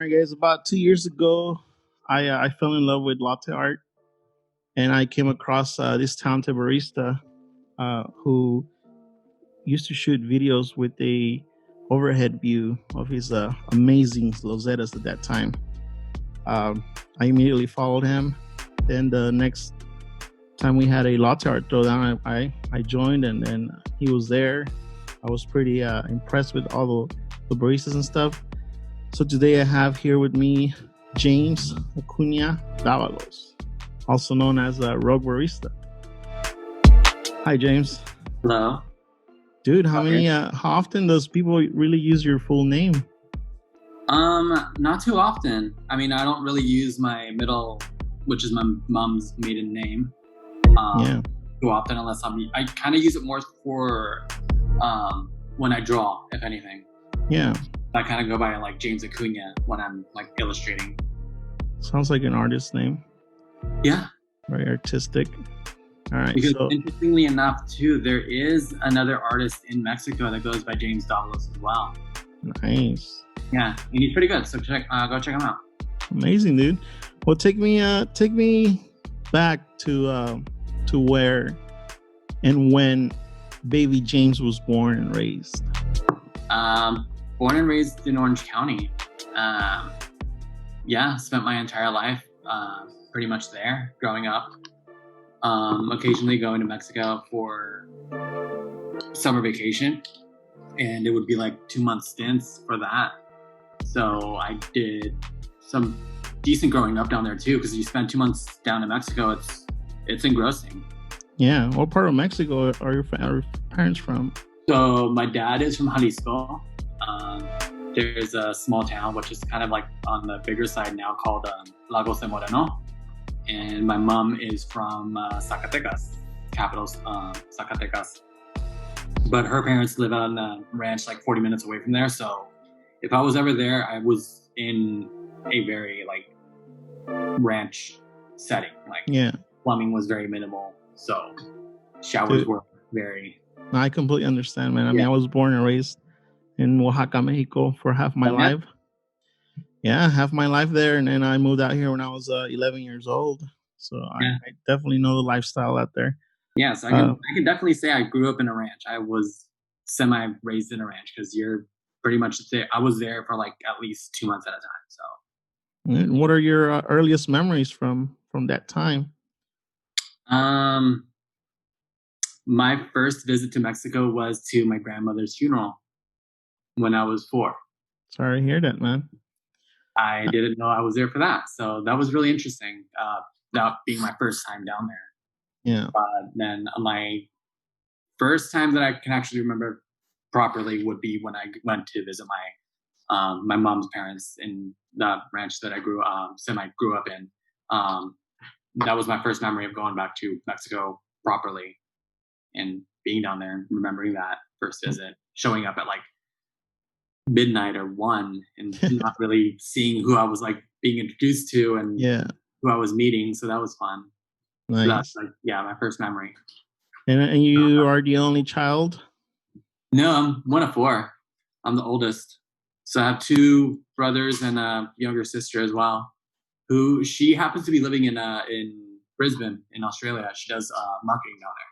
All right, guys, about 2 years ago, I fell in love with latte art, and I came across this talented barista who used to shoot videos with a overhead view of his amazing losetas at that time. I immediately followed him. Then the next time we had a latte art throwdown, I joined, and then he was there. I was pretty impressed with all the baristas and stuff. So today I have here with me James Acuna Davalos, also known as Rogue Barista. Hi, James. Hello. Dude, how often does people really use your full name? Not too often. I mean, I don't really use my middle, which is my mom's maiden name, too often unless I kind of use it more for when I draw, if anything. Yeah. I kind of go by like James Acuna when I'm like illustrating. Sounds like an artist name. Yeah. Very artistic. All right. Because interestingly enough, too, there is another artist in Mexico that goes by James Davalos as well. Nice. Yeah, and he's pretty good. So go check him out. Amazing, dude. Well, take me back to where and when baby James was born and raised. Born and raised in Orange County. Spent my entire life pretty much there growing up. Occasionally going to Mexico for summer vacation, and it would be like 2-month stints for that. So I did some decent growing up down there too, because you spend 2 months down in Mexico, it's engrossing. Yeah. What part of Mexico are your parents from? So my dad is from Jalisco. There's a small town which is kind of like on the bigger side now called Lagos de Moreno. And my mom is from Zacatecas, capital Zacatecas. But her parents live on a ranch like 40 minutes away from there. So if I was ever there, I was in a very like ranch setting. Like plumbing was very minimal. So showers were very... I completely understand, man. I mean, I was born and raised in Oaxaca, Mexico for half my life. Yeah, half my life there. And then I moved out here when I was 11 years old. So I definitely know the lifestyle out there. Yes, I can definitely say I grew up in a ranch. I was semi-raised in a ranch because you're pretty much there. I was there for like at least 2 months at a time. So, and what are your earliest memories from that time? My first visit to Mexico was to my grandmother's funeral when I was 4. Sorry to hear that, man. I didn't know I was there for that. So that was really interesting, that being my first time down there. Yeah. Then my first time that I can actually remember properly would be when I went to visit my mom's parents in the ranch that I grew up in. That was my first memory of going back to Mexico properly and being down there and remembering that first visit, showing up at like midnight or 1 and not really seeing who I was like being introduced to and who I was meeting. So that was fun. Nice. So that's like, my first memory. And you are the only child? No, I'm one of 4. I'm the oldest. So I have 2 brothers and a younger sister as well, who she happens to be living in Brisbane in Australia. She does marketing down there.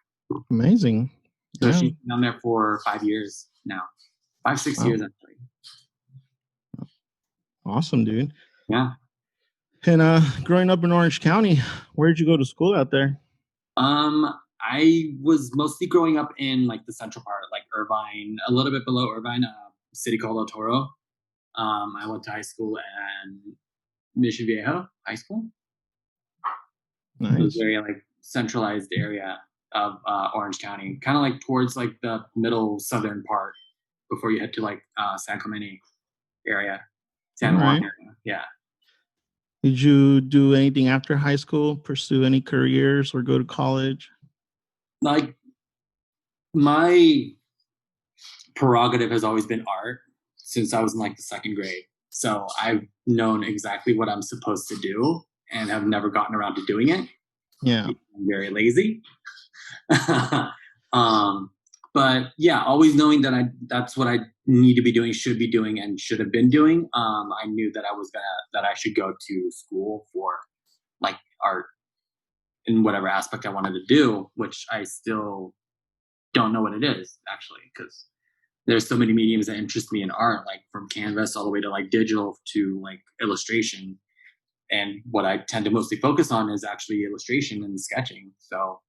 Amazing. So she's been down there for 5 years now. 5-6 years actually. Awesome, dude. Yeah. And growing up in Orange County, where did you go to school out there? I was mostly growing up in like the central part, like Irvine, a little bit below Irvine, a city called El Toro. I went to high school at Mission Viejo High School. Nice. It was very like centralized area of Orange County, kind of like towards like the middle southern part before you head to like San Clemente area, San Juan area. Yeah. Did you do anything after high school, pursue any careers or go to college? Like my prerogative has always been art since I was in like the 2nd grade. So I've known exactly what I'm supposed to do and have never gotten around to doing it. Yeah. I'm very lazy. But yeah, always knowing that that's what I need to be doing, should be doing, and should have been doing. I knew that I should go to school for like art in whatever aspect I wanted to do, which I still don't know what it is actually, because there's so many mediums that interest me in art, like from canvas all the way to like digital to like illustration. And what I tend to mostly focus on is actually illustration and sketching. So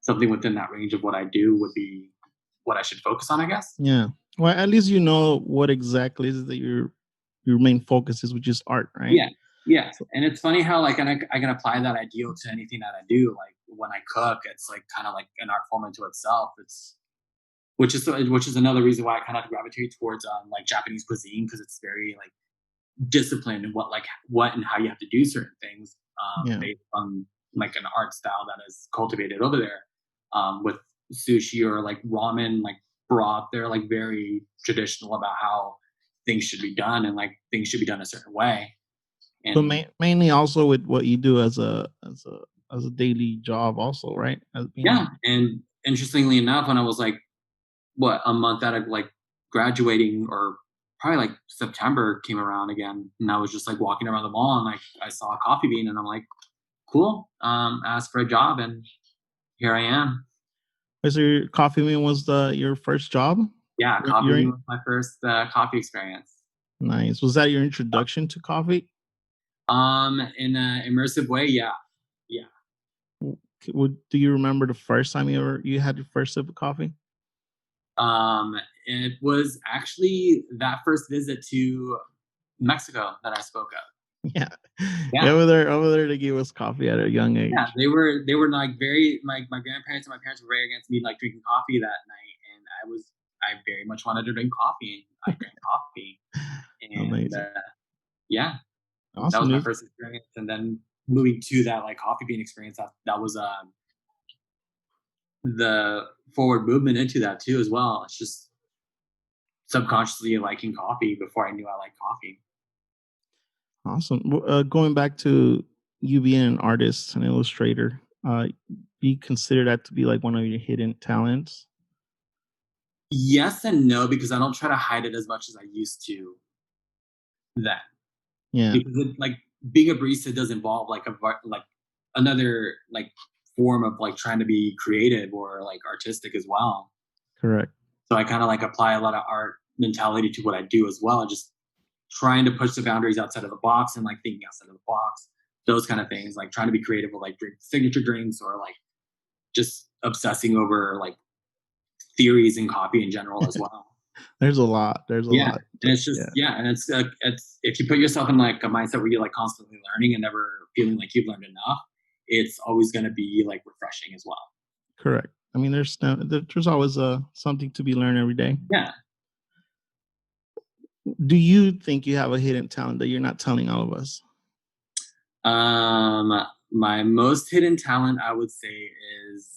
something within that range of what I do would be what I should focus on, I guess. Yeah. Well, at least you know what exactly is that your main focus is, which is art, right? Yeah, yeah. So, And it's funny how like I can apply that ideal to anything that I do. Like when I cook, it's like kind of like an art form into itself. It's which is another reason why I kind of gravitate towards like Japanese cuisine, because it's very like disciplined and what and how you have to do certain things yeah. based on like an art style that is cultivated over there. With sushi or like ramen, like broth, they're like very traditional about how things should be done, and like things should be done a certain way. But And mainly also with what you do as a daily job, also, right? As being yeah, and interestingly enough, when I was like a month out of like graduating, or probably like September came around again, and I was just like walking around the mall, and like I saw a coffee bean, and I'm like, cool. Asked for a job, and here I am. was your coffee bean was the your first job? Yeah, coffee bean You're was my first coffee experience. nice. Was that your introduction to coffee? In an immersive way, yeah, yeah. Do you remember the first time you had your first sip of coffee? It was actually that first visit to Mexico that I spoke of. Yeah. Yeah, Yeah, over there they gave us coffee at a young yeah. age. They were like very my grandparents and my parents were very against me like drinking coffee that night, and I very much wanted to drink coffee, and I drank coffee, and Amazing. yeah, that Awesome was my news. first experience. And then moving to that like coffee bean experience, that was the forward movement into that too as well. It's just subconsciously liking coffee before I knew I liked coffee. Awesome. Going back to you being an artist, an illustrator, do you consider that to be like one of your hidden talents? Yes and no, because I don't try to hide it as much as I used to then. Yeah, Because like being a barista does involve like like another like form of like trying to be creative or like artistic as well. correct. So I kind of like apply a lot of art mentality to what I do as well, just trying to push the boundaries outside of the box and like thinking outside of the box, those kind of things, like trying to be creative with like signature drinks, or like just obsessing over like theories in coffee in general as well. There's a lot. There's a Yeah, lot. and it's Yeah, just yeah, and it's if you put yourself in like a mindset where you're like constantly learning and never feeling like you've learned enough, it's always going to be like refreshing as well. correct. I mean, there's always something to be learned every day. Yeah. Do you think you have a hidden talent that you're not telling all of us? My most hidden talent, I would say, is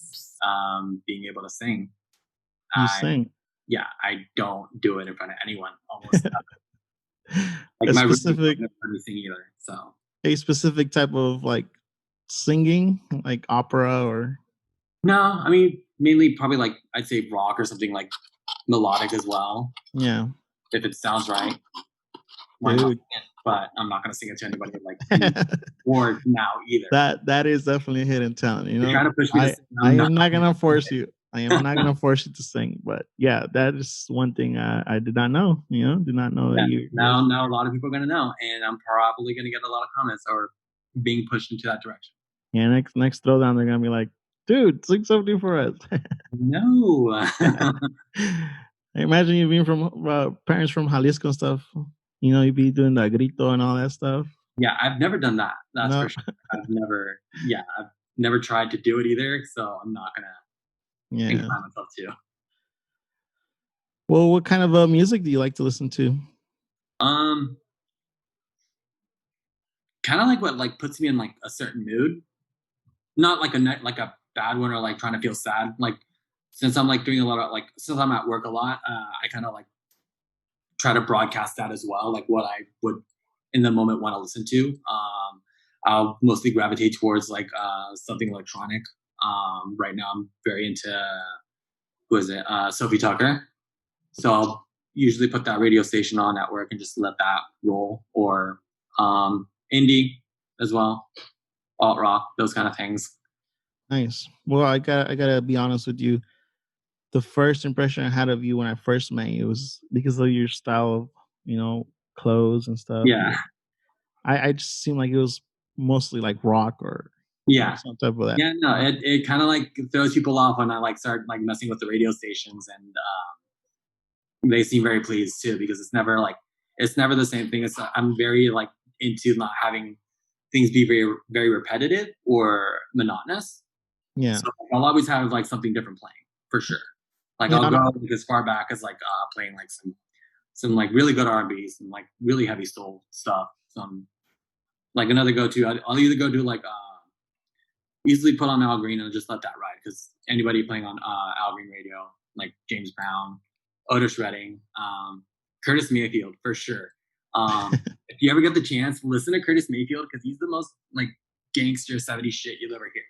being able to sing. You I sing. Yeah, I don't do it in front of anyone. Almost like a my roommates specific don't let me sing either. So a specific type of like singing, like opera or no, I mean mainly probably like I'd say rock or something like melodic as well. yeah, If it sounds right, why not dude. sing it? But I'm not gonna sing it to anybody like me or now either. That is definitely a hidden talent. They're trying to push me to I sing. I I'm not. am not gonna force you. I am not gonna force you to sing. But yeah, that is one thing I did not know. Did not know that Yeah. you're Now a lot of people are gonna know, and I'm probably gonna get a lot of comments or being pushed into that direction. yeah. Next throwdown, they're gonna be like, dude, sing something for us. No. Imagine you being from parents from Jalisco and stuff. You'd be doing the grito and all that stuff. Yeah, I've never done that. That's for No, sure. I've never tried to do it either, so I'm not gonna yeah. incline myself to. Well, what kind of music do you like to listen to? Um, Kind of like what like puts me in like a certain mood, not like like a bad one or like trying to feel sad. Like since I'm like doing a lot of like since I'm at work a lot, I kind of like try to broadcast that as well, like what I would in the moment want to listen to. I'll mostly gravitate towards like something electronic. Right now, I'm very into who is it? Sophie Tucker. So I'll usually put that radio station on at work and just let that roll, or indie as well, alt rock, those kind of things. Nice. Well, I gotta be honest with you. The first impression I had of you when I first met you was because of your style of, clothes and stuff. Yeah, I just seemed like it was mostly like rock or yeah, some type of that. yeah. No, it kind of like throws people off when I like start like messing with the radio stations, and they seem very pleased too, because it's never the same thing. I'm very like into not having things be very very repetitive or monotonous. Yeah. So I'll always have like something different playing for sure. Like Yeah. I'll go like, as far back as like playing like some like really good R&B, some like really heavy soul stuff. Some like another go to. I'll either go do like easily put on Al Green and just let that ride, because anybody playing on Al Green radio, like James Brown, Otis Redding, Curtis Mayfield for sure. If you ever get the chance, listen to Curtis Mayfield, because he's the most like gangster 70s shit you'll ever hear.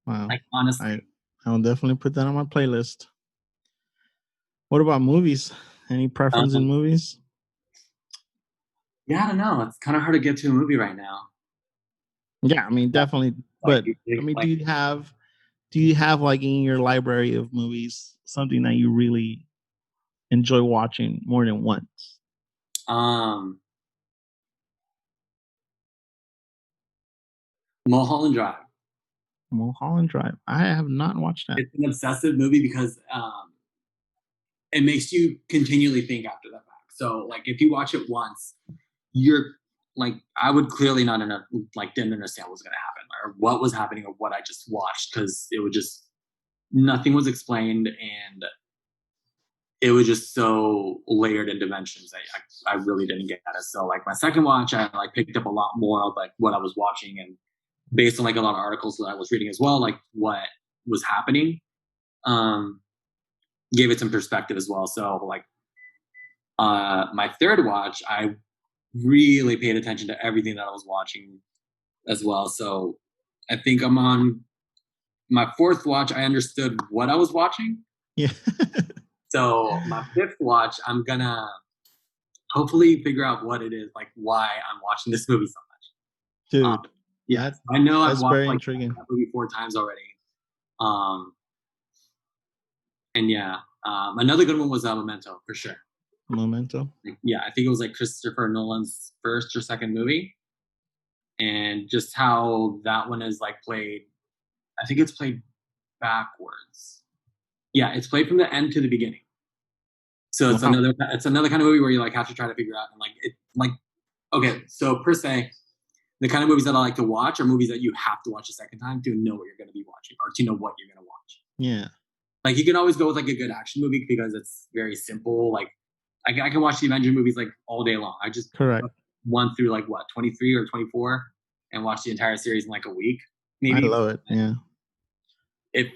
Wow. Like honestly. I'll definitely put that on my playlist. What about movies? Any preference in movies? Yeah, I don't know. It's kind of hard to get to a movie right now. Yeah, I mean, definitely. But I mean, do you have like in your library of movies something that you really enjoy watching more than once? Mulholland Drive. Mulholland Drive. I have not watched that. It's an obsessive movie because it makes you continually think after the fact. So like if you watch it once, you're like, I would clearly not didn't understand what was going to happen or what was happening or what I just watched, because it would just, nothing was explained, and it was just so layered in dimensions. I really didn't get it. So like my second watch, I like picked up a lot more of like what I was watching, and based on like a lot of articles that I was reading as well, like what was happening, gave it some perspective as well. So like my third watch, I really paid attention to everything that I was watching as well. So I think I'm on my fourth watch. I understood what I was watching. Yeah. So my fifth watch, I'm gonna hopefully figure out what it is, like why I'm watching this movie so much. Dude. Yeah, I know I've watched very like intriguing. that movie 4 times already. And yeah, another good one was Memento for sure. Memento. Yeah, I think it was like Christopher Nolan's first or second movie, and just how that one is like played. I think it's played backwards. Yeah, it's played from the end to the beginning. So it's another kind of movie where you like have to try to figure out, and like it like, okay, so per se, the kind of movies that I like to watch are movies that you have to watch a second time to know what you're going to be watching, or to know what you're going to watch. Yeah. Like you can always go with like a good action movie because it's very simple. Like I can watch the Avenger movies like all day long. I just correct 1 through like what 23 or 24 and watch the entire series in like a week. Maybe. I love it. Yeah. If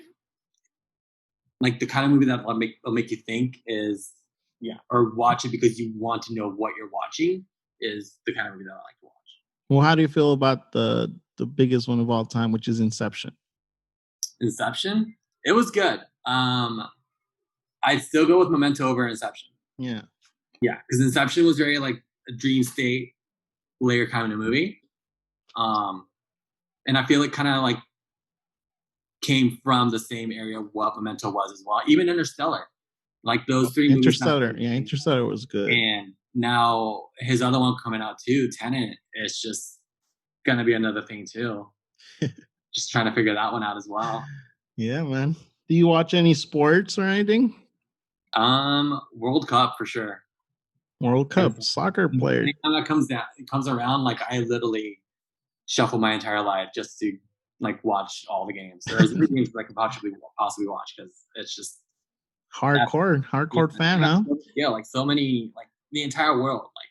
like the kind of movie that will make you think is, yeah, or watch it because you want to know what you're watching, is the kind of movie that I like to watch. Well, how do you feel about the biggest one of all time, which is Inception? Inception, it was good. I'd still go with Memento over Inception. Yeah. Yeah, because Inception was very like a dream state layer kind of movie. And I feel it kind of like came from the same area of what Memento was as well. Even Interstellar. Like those three movies. Interstellar. Yeah, Interstellar was good. And now his other one coming out too, Tenet, is just gonna be another thing too. Just trying to figure that one out as well. Yeah, man. Do you watch any sports or anything? World Cup for sure. World Cup, soccer player. Anytime that comes around, like I literally shuffle my entire life just to like watch all the games. There's games that I can possibly watch, because it's just hardcore fan, huh? Yeah, like so many, like the entire world. Like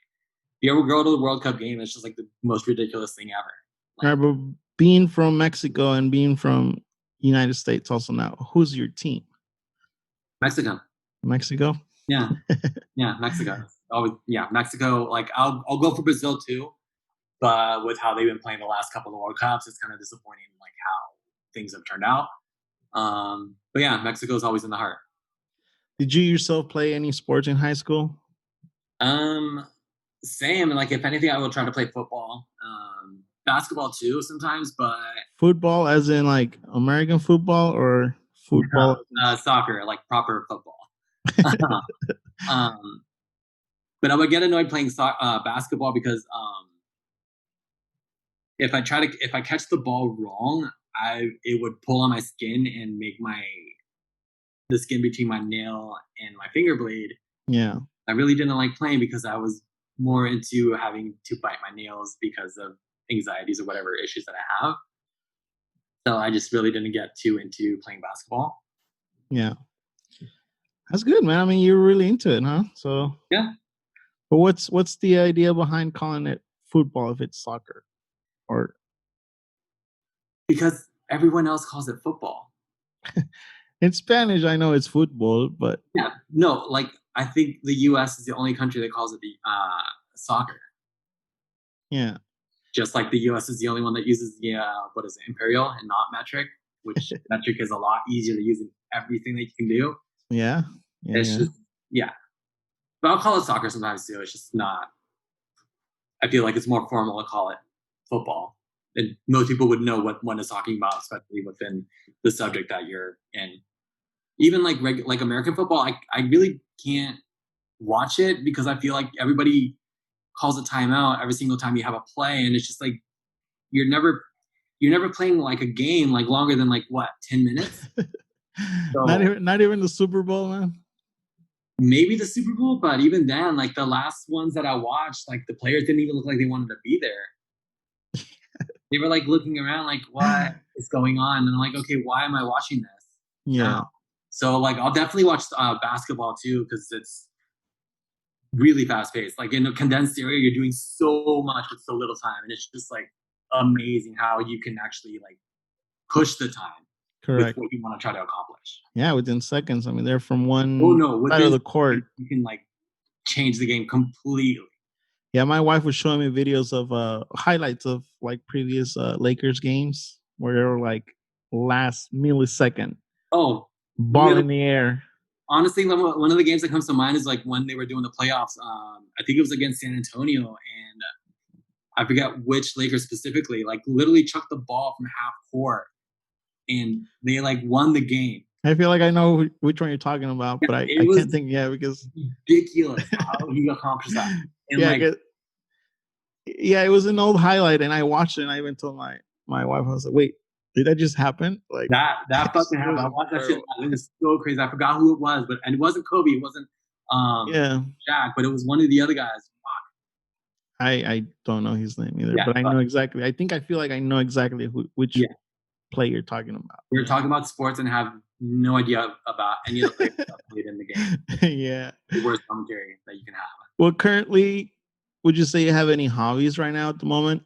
if you ever go to the World Cup game, it's just like the most ridiculous thing ever. Like, all right, but being from Mexico and being from United States also now, who's your team? Mexico. Yeah. Yeah, Mexico. Always, yeah, Mexico. Like I'll go for Brazil too, but with how they've been playing the last couple of World Cups, it's kind of disappointing like how things have turned out. But yeah, Mexico's always in the heart. Did you yourself play any sports in high school? Same. Like if anything, I will try to play football, basketball too sometimes, but Football, as in like American football, or football? soccer, like proper football. um, but I would get annoyed playing basketball because if I catch the ball wrong, it would pull on my skin and make the skin between my nail and my finger blade. Yeah. I really didn't like playing because I was more into having to bite my nails because of anxieties or whatever issues that I have. So I just really didn't get too into playing basketball. Yeah. That's good, man. I mean, you're really into it, huh? So Yeah. But what's the idea behind calling it football if it's soccer? Or Because everyone else calls it football. in Spanish, I know it's football, but Yeah. No, like I think the US is the only country that calls it the soccer. yeah. Just like the US is the only one that uses the what is it, imperial and not metric, which metric is a lot easier to use in everything that you can do. Yeah. Yeah. It's just but I'll call it soccer sometimes too. It's just not. I feel like it's more formal to call it football, and most people would know what one is talking about, especially within the subject that you're in. Even like like American football, I really can't watch it because I feel like everybody calls a timeout every single time you have a play, and it's just like you're never playing like a game like longer than like what 10 minutes. So not even the Super Bowl, man. maybe the Super Bowl, but even then, like the last ones that I watched, like the players didn't even look like they wanted to be there. They were like looking around, like what is going on? And I'm like, okay, why am I watching this? Yeah. So like, I'll definitely watch basketball too because it's really fast paced. Like in a condensed area, you're doing so much with so little time, and it's just like amazing how you can actually like push the time Correct. with what you want to try to accomplish. Yeah, within seconds. I mean, they're from one side within of the court. you can like change the game completely. Yeah, my wife was showing me videos of highlights of like previous Lakers games where they were like last millisecond. Oh, ball in the air. Honestly, one of the games that comes to mind is like when they were doing the playoffs. I think it was against San Antonio, and I forget which Lakers specifically. Like literally chucked the ball from half court, and they like won the game. I feel like I know which one you're talking about, but I can't think. Yeah, because ridiculous how he accomplished that. And it was an old highlight, and I watched it, and I even told my wife, I was like, "Wait, did that just happen?" Like that fucking happened. I watched that shit. It was so crazy. I forgot who it was, and it wasn't Kobe. It wasn't Shaq, but it was one of the other guys. I don't know his name either, but I know exactly. I feel like I know exactly which play you're talking about. We're talking about sports and have no idea about any of the players that played in the game. Yeah. The worst commentary that you can have. Well, currently, would you say you have any hobbies right now at the moment?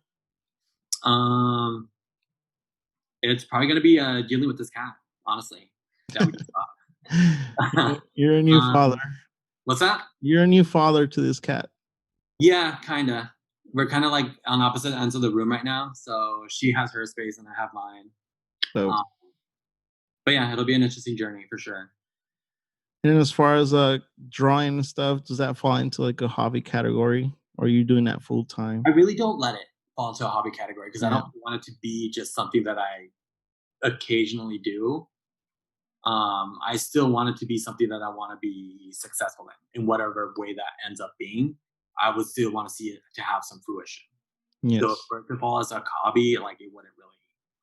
It's probably going to be dealing with this cat, honestly. That we just You're a new father. What's that? You're a new father to this cat. Yeah, kind of. We're kind of like on opposite ends of the room right now. So she has her space and I have mine. So, but yeah, it'll be an interesting journey for sure. And as far as drawing and stuff, does that fall into like a hobby category, or are you doing that full time? I really don't let it fall into a hobby category because I don't want it to be just something that I occasionally do. I still want it to be something that I want to be successful in whatever way that ends up being. I would still want to see it to have some fruition. Yes. So for it to fall as a hobby, like it wouldn't really,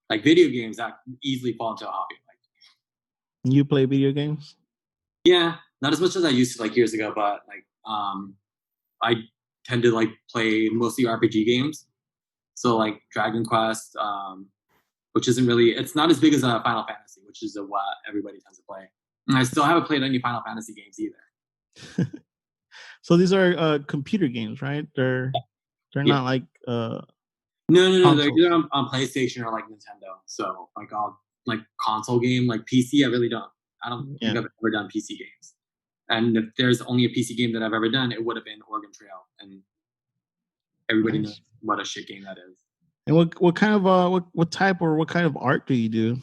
like video games that easily fall into a hobby. Like you play video games? Yeah, not as much as I used to like years ago, but like I tend to like play mostly RPG games. So like Dragon Quest, which isn't really, it's not as big as Final Fantasy, which is what everybody tends to play. And I still haven't played any Final Fantasy games either. So these are computer games, right? They're not like no, they're either on PlayStation or like Nintendo. So like I'll like console game, like PC, I don't think I've ever done PC games. And if there's only a PC game that I've ever done, it would have been Oregon Trail, and everybody knows what a shit game that is. And what kind of what type or what kind of art do you do?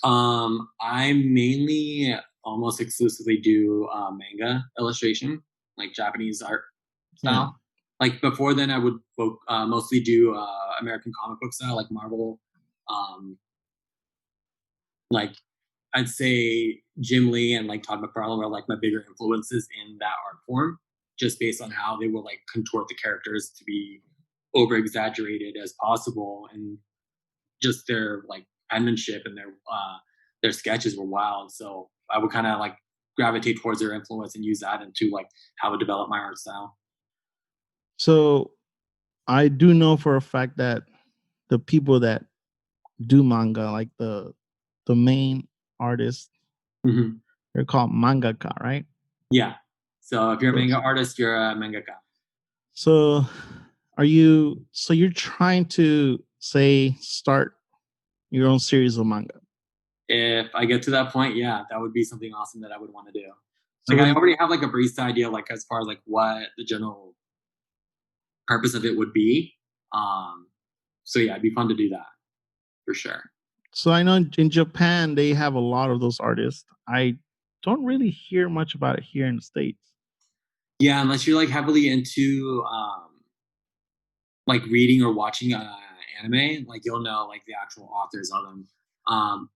I mainly almost exclusively do manga illustration, like Japanese art style. Like before then, I would mostly do American comic book style, like Marvel. Like I'd say Jim Lee and like Todd McFarlane were like my bigger influences in that art form, just based on how they will like contort the characters to be over exaggerated as possible, and just their like penmanship and their sketches were wild. So I would kind of like gravitate towards their influence and use that into like how I would develop my art style. So I do know for a fact that the people that do manga, like the main artists, they're called mangaka, right? Yeah. So if you're a manga artist, you're a mangaka. So you're trying to say start your own series of manga? If I get to that point, yeah, that would be something awesome that I would want to do. Like I already have like a barista idea, like as far as like what the general purpose of it would be. So yeah, it'd be fun to do that for sure. So I know in Japan they have a lot of those artists. I don't really hear much about it here in the States. Yeah, unless you're like heavily into like reading or watching anime, like you'll know like the actual authors of them.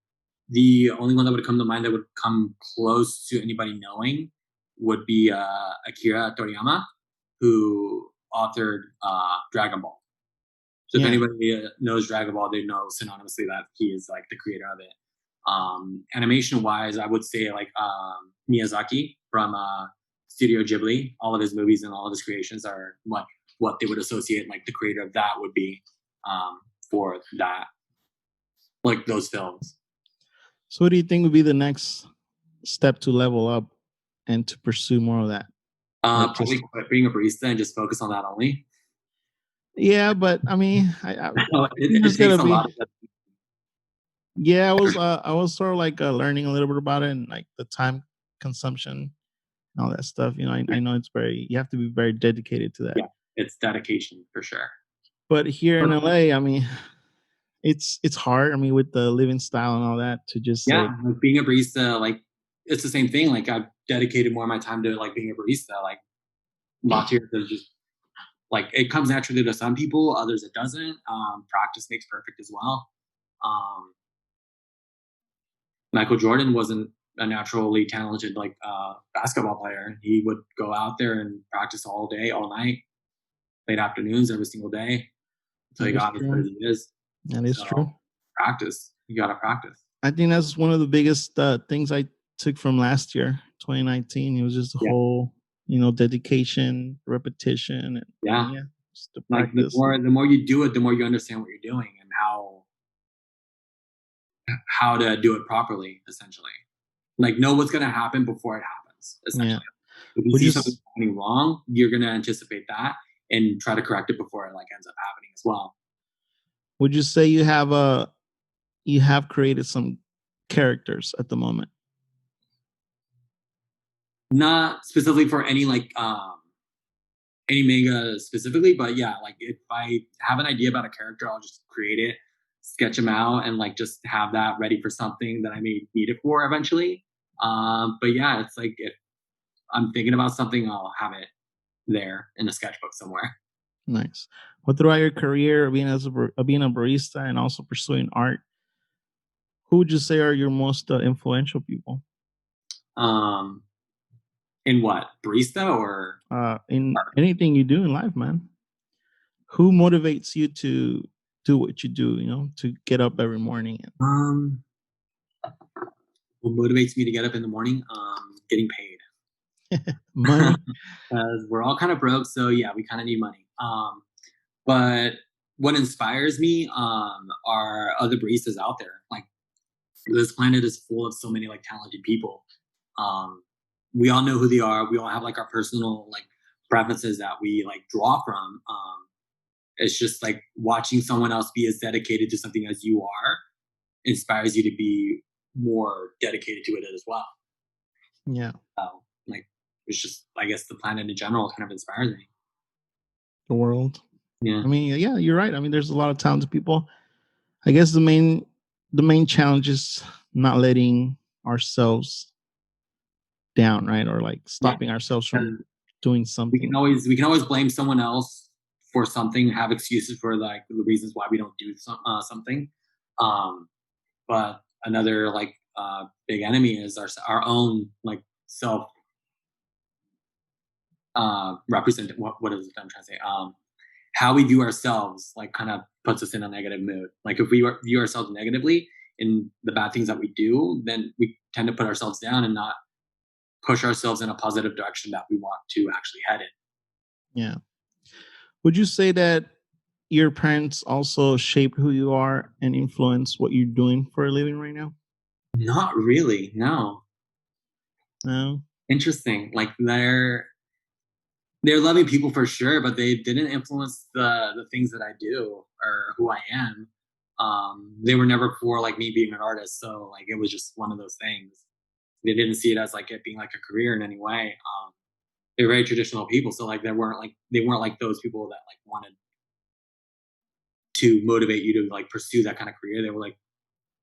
The only one that would come to mind that would come close to anybody knowing would be Akira Toriyama, who authored Dragon Ball. So if anybody knows Dragon Ball, they know synonymously that he is like the creator of it. Animation wise, I would say like Miyazaki from Studio Ghibli. All of his movies and all of his creations are what they would associate like the creator of that would be for that, like those films. So what do you think would be the next step to level up and to pursue more of that? Probably quit being a barista and just focus on that only. Yeah, but I mean, it takes a lot of. Yeah, I was sort of like learning a little bit about it and like the time consumption and all that stuff. You know, I know you have to be very dedicated to that. Yeah, it's dedication for sure. But here in LA, I mean, it's hard. I mean, with the living style and all that, to just like being a barista, like it's the same thing. Like I've dedicated more of my time to like being a barista. Like latte is just like it comes naturally to some people, others it doesn't. Practice makes perfect as well. Michael Jordan wasn't a naturally talented like basketball player. He would go out there and practice all day, all night, late afternoons, every single day until he got as good as he is. That is true. Practice. You got to practice. I think that's one of the biggest things I took from last year, 2019. It was just the whole, dedication, repetition. And, just the practice. Like the more you do it, the more you understand what you're doing and how to do it properly, essentially. Like know what's going to happen before it happens, essentially. If you see something happening wrong, you're going to anticipate that and try to correct it before it like ends up happening as well. Would you say you have created some characters at the moment? Not specifically for any like any manga specifically, but yeah, like if I have an idea about a character, I'll just create it, sketch them out, and like just have that ready for something that I may need it for eventually. But yeah, it's like if I'm thinking about something, I'll have it there in a sketchbook somewhere. Nice. Well, throughout your career being a barista and also pursuing art, who would you say are your most influential people? In what, barista or in anything you do in life, man? Who motivates you to do what you do? To get up every morning. What motivates me to get up in the morning? Getting paid. Money. Because we're all kind of broke, so yeah, we kind of need money. But what inspires me are other baristas out there. Like this planet is full of so many like talented people. We all know who they are. We all have like our personal like preferences that we like draw from. It's just like watching someone else be as dedicated to something as you are inspires you to be more dedicated to it as well. Yeah. Like it's just, I guess the planet in general kind of inspires me. The world. Yeah. I mean, yeah, you're right. I mean, there's a lot of talented people. I guess the main challenge is not letting ourselves down, right? Or like Yeah. stopping ourselves from And doing we can something. always blame someone else for something, have excuses for like the reasons why we don't do something. Um, but another like big enemy is our own like self represent. What is it I'm trying to say? How we view ourselves like kind of puts us in a negative mood. Like if we view ourselves negatively in the bad things that we do, then we tend to put ourselves down and not push ourselves in a positive direction that we want to actually head in. Yeah. Would you say that your parents also shaped who you are and influence what you're doing for a living right now? Not really, no. No. Interesting. Like they're loving people for sure, but they didn't influence the things that I do or who I am. They were never for like me being an artist, so like it was just one of those things. They didn't see it as like it being like a career in any way. They're very traditional people, so like they weren't like those people that like wanted to motivate you to like pursue that kind of career. They were like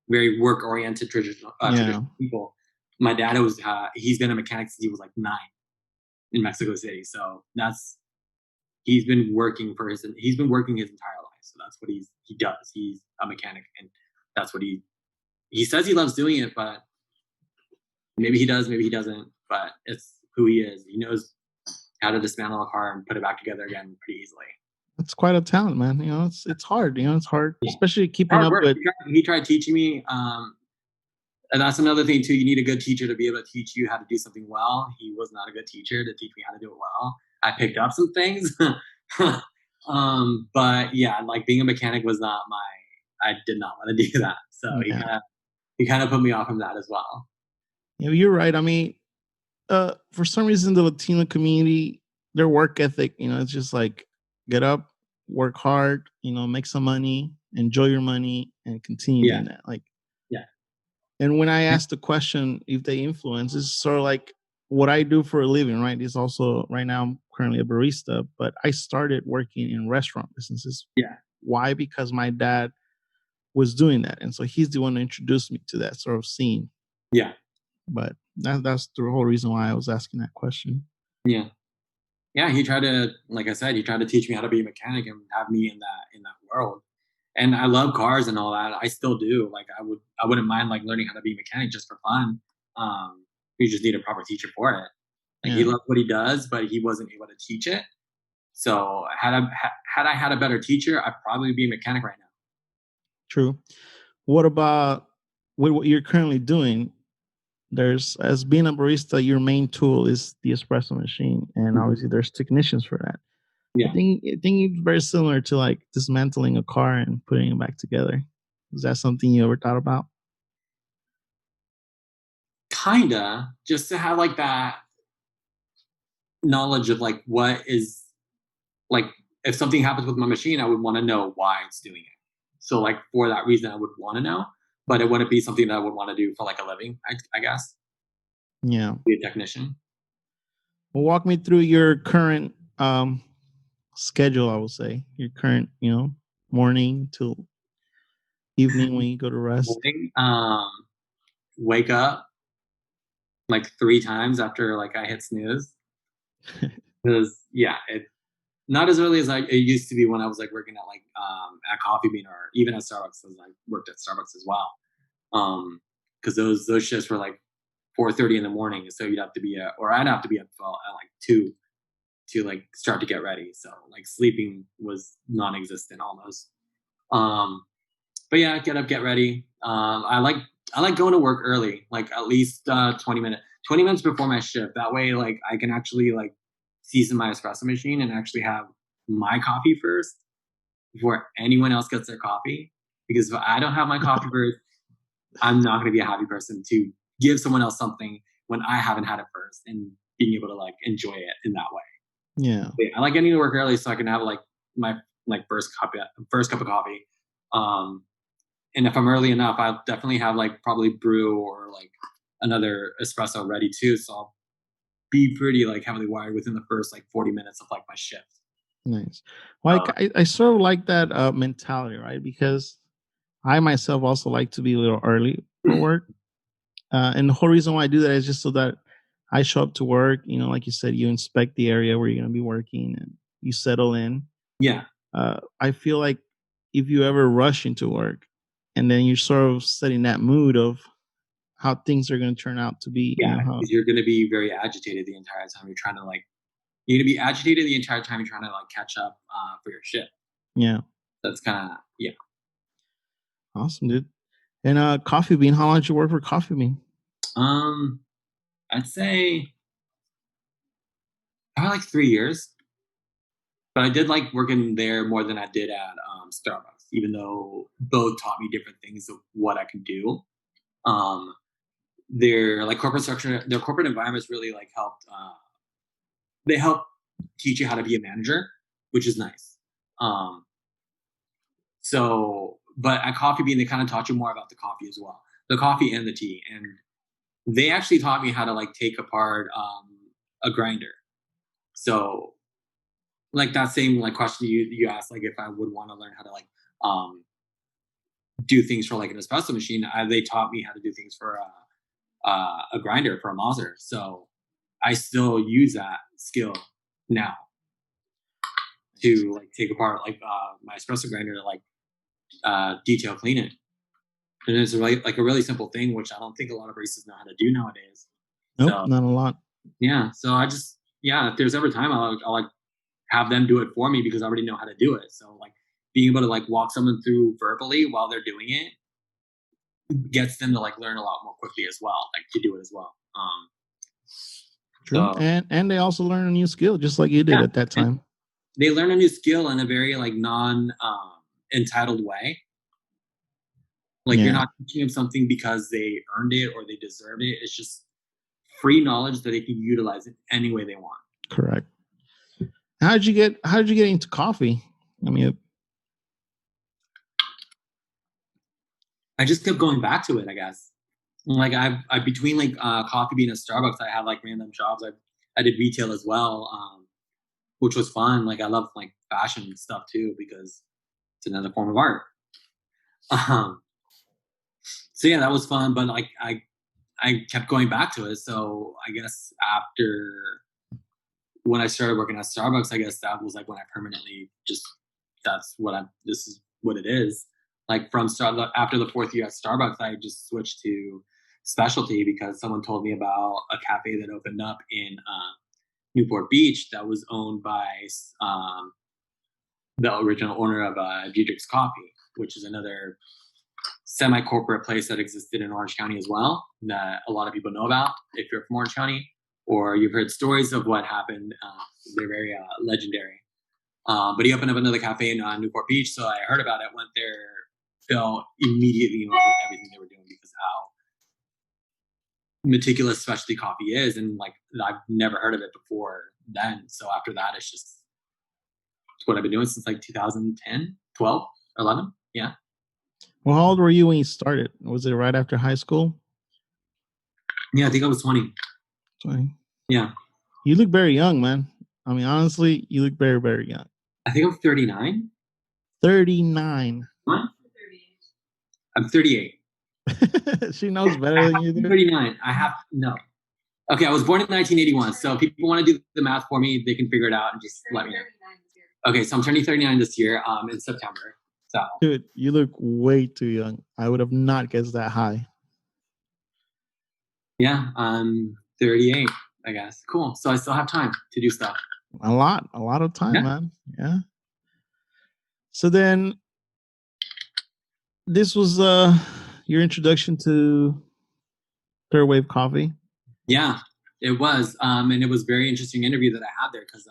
very work oriented Yeah. traditional people. My dad was he's been a mechanic since he was like 9 in Mexico City, so that's he's been working his entire life. So that's what he does. He's a mechanic, and that's what he says he loves doing it, but maybe he does, maybe he doesn't. But it's who he is. He knows how to dismantle a car and put it back together again pretty easily. That's quite a talent, man. It's hard. It's hard, Yeah, especially keeping hard up work. with. He tried teaching me, and that's another thing too. You need a good teacher to be able to teach you how to do something well. He was not a good teacher to teach me how to do it well. I picked up some things, but yeah, like being a mechanic was not my. I did not want to do that, so Yeah, he kind of put me off from that as well. you're right. I mean, for some reason, the Latino community, their work ethic, it's just like get up, work hard, make some money, enjoy your money, and continue Yeah, doing that. Like, yeah, and when I asked the question if they influence, it's sort of like what I do for a living, right? Is also right now I'm currently a barista, but I started working in restaurant businesses. yeah, Why? Because my dad was doing that, and so he's the one who introduced me to that sort of scene. yeah, But that's the whole reason why I was asking that question. yeah. Yeah, he tried to, like I said, he tried to teach me how to be a mechanic and have me in that world. And I love cars and all that. I still do. Like I wouldn't mind like learning how to be a mechanic just for fun. You just need a proper teacher for it. Like he Yeah, loves what he does, but he wasn't able to teach it. So had I had a better teacher, I'd probably be a mechanic right now. true. What about what you're currently doing? There's as being a barista, your main tool is the espresso machine, and Mhm. obviously there's technicians for that. Yeah, I think it's very similar to like dismantling a car and putting it back together. Is that something you ever thought about? kinda. Just to have like that knowledge of like what is like if something happens with my machine, I would want to know why it's doing it. So like for that reason, I would want to know, but it wouldn't be something that I would want to do for like a living. I guess Yeah. be a technician. Well, walk me through your current schedule. I would say your current, morning till evening when you go to rest. Morning, wake up like 3 times after like I hit snooze. Because yeah, it not as early as it used to be when I was like working at like at Coffee Bean or even at Starbucks. As I worked at Starbucks as well. Because those shifts were like 4:30 in the morning, so you'd have to be or I'd have to be up at like 2 to like start to get ready. So like sleeping was non-existent almost. Um, but yeah, get up, get ready. I like going to work early, like at least 20 minutes before my shift. That way, like I can actually like season my espresso machine and actually have my coffee first before anyone else gets their coffee. Because if I don't have my coffee first, I'm not going to be a happy person to give someone else something when I haven't had it first and being able to like enjoy it in that way. Yeah. But yeah, I like getting to work early so I can have like my like first cup of coffee. Um, and if I'm early enough, I'll definitely have like probably brew or like another espresso ready too. So I'll be pretty like heavily wired within the first like 40 minutes of like my shift. Nice. Well, Uh, I sort of like that mentality, right? Because I myself also like to be a little early for work. And the whole reason why I do that is just so that I show up to work, like you said, you inspect the area where you're going to be working and you settle in. Yeah. I feel like if you ever rush into work and then you're sort of setting that mood of how things are going to turn out to be, Yeah, because you're going to be very agitated the entire time. You're going to be agitated the entire time you're trying to like catch up for your shift. Yeah. That's kind of, yeah. Awesome, dude. And Coffee Bean, how long did you work for Coffee Bean? I'd say probably like 3 years. But I did like working there more than I did at Starbucks, even though both taught me different things of what I can do. Their like corporate structure, their corporate environments really like helped. They help teach you how to be a manager, which is nice. But at Coffee Bean, they kind of taught you more about the coffee as well, the coffee and the tea, and they actually taught me how to like take apart a grinder. So like that same like question you asked, like if I would want to learn how to like do things for like an espresso machine, they taught me how to do things for a grinder for a Mauser. So I still use that skill now to like take apart like my espresso grinder to like detail clean it. And it's like a really simple thing, which I don't think a lot of baristas know how to do nowadays. Nope, So, not a lot. Yeah. So if there's ever time, I'll like have them do it for me because I already know how to do it. So like being able to like walk someone through verbally while they're doing it gets them to like learn a lot more quickly as well, like to do it as well. True. So, and they also learn a new skill just like you did at that time. They learn a new skill in a very like non entitled way. Like you're not teaching them something because they earned it or they deserved it. It's just free knowledge that they can utilize it any way they want. Correct. How did you get into coffee? I mean, I just kept going back to it, I guess. Like I between like Coffee Bean and Starbucks, I had like random jobs. I did retail as well, which was fun. Like I love like fashion and stuff too because it's another form of art. So yeah, that was fun. But like I kept going back to it. So I guess after when I started working at Starbucks, I guess that was like when I permanently just this is what it is. Like after the 4th year at Starbucks, I just switched to specialty because someone told me about a cafe that opened up in Newport Beach that was owned by the original owner of Gutierrez Coffee, which is another semi-corporate place that existed in Orange County as well that a lot of people know about if you're from Orange County or you've heard stories of what happened. They're very legendary. But he opened up another cafe in Newport Beach, so I heard about it, went there, fell immediately in love with everything they were doing because how meticulous specialty coffee is, and like I've never heard of it before then. So after that, it's what I've been doing since like 2010, 12, 11. Yeah. Well, how old were you when you started? Was it right after high school? Yeah, I think I was 20. 20. Yeah. You look very young, man. I mean, honestly, you look very, very young. I think I'm 39. 39. What? I'm 38. She knows better than you do. 39. No. Okay, I was born in 1981. So if people want to do the math for me, they can figure it out and just let me know. Okay, so I'm turning 39 this year in September. So dude, you look way too young. I would have not guessed that high. Yeah, I'm 38, I guess. Cool. So I still have time to do stuff. A lot of time, man. Yeah. So then this was your introduction to third wave coffee. Yeah, it was. And it was a very interesting interview that I had there because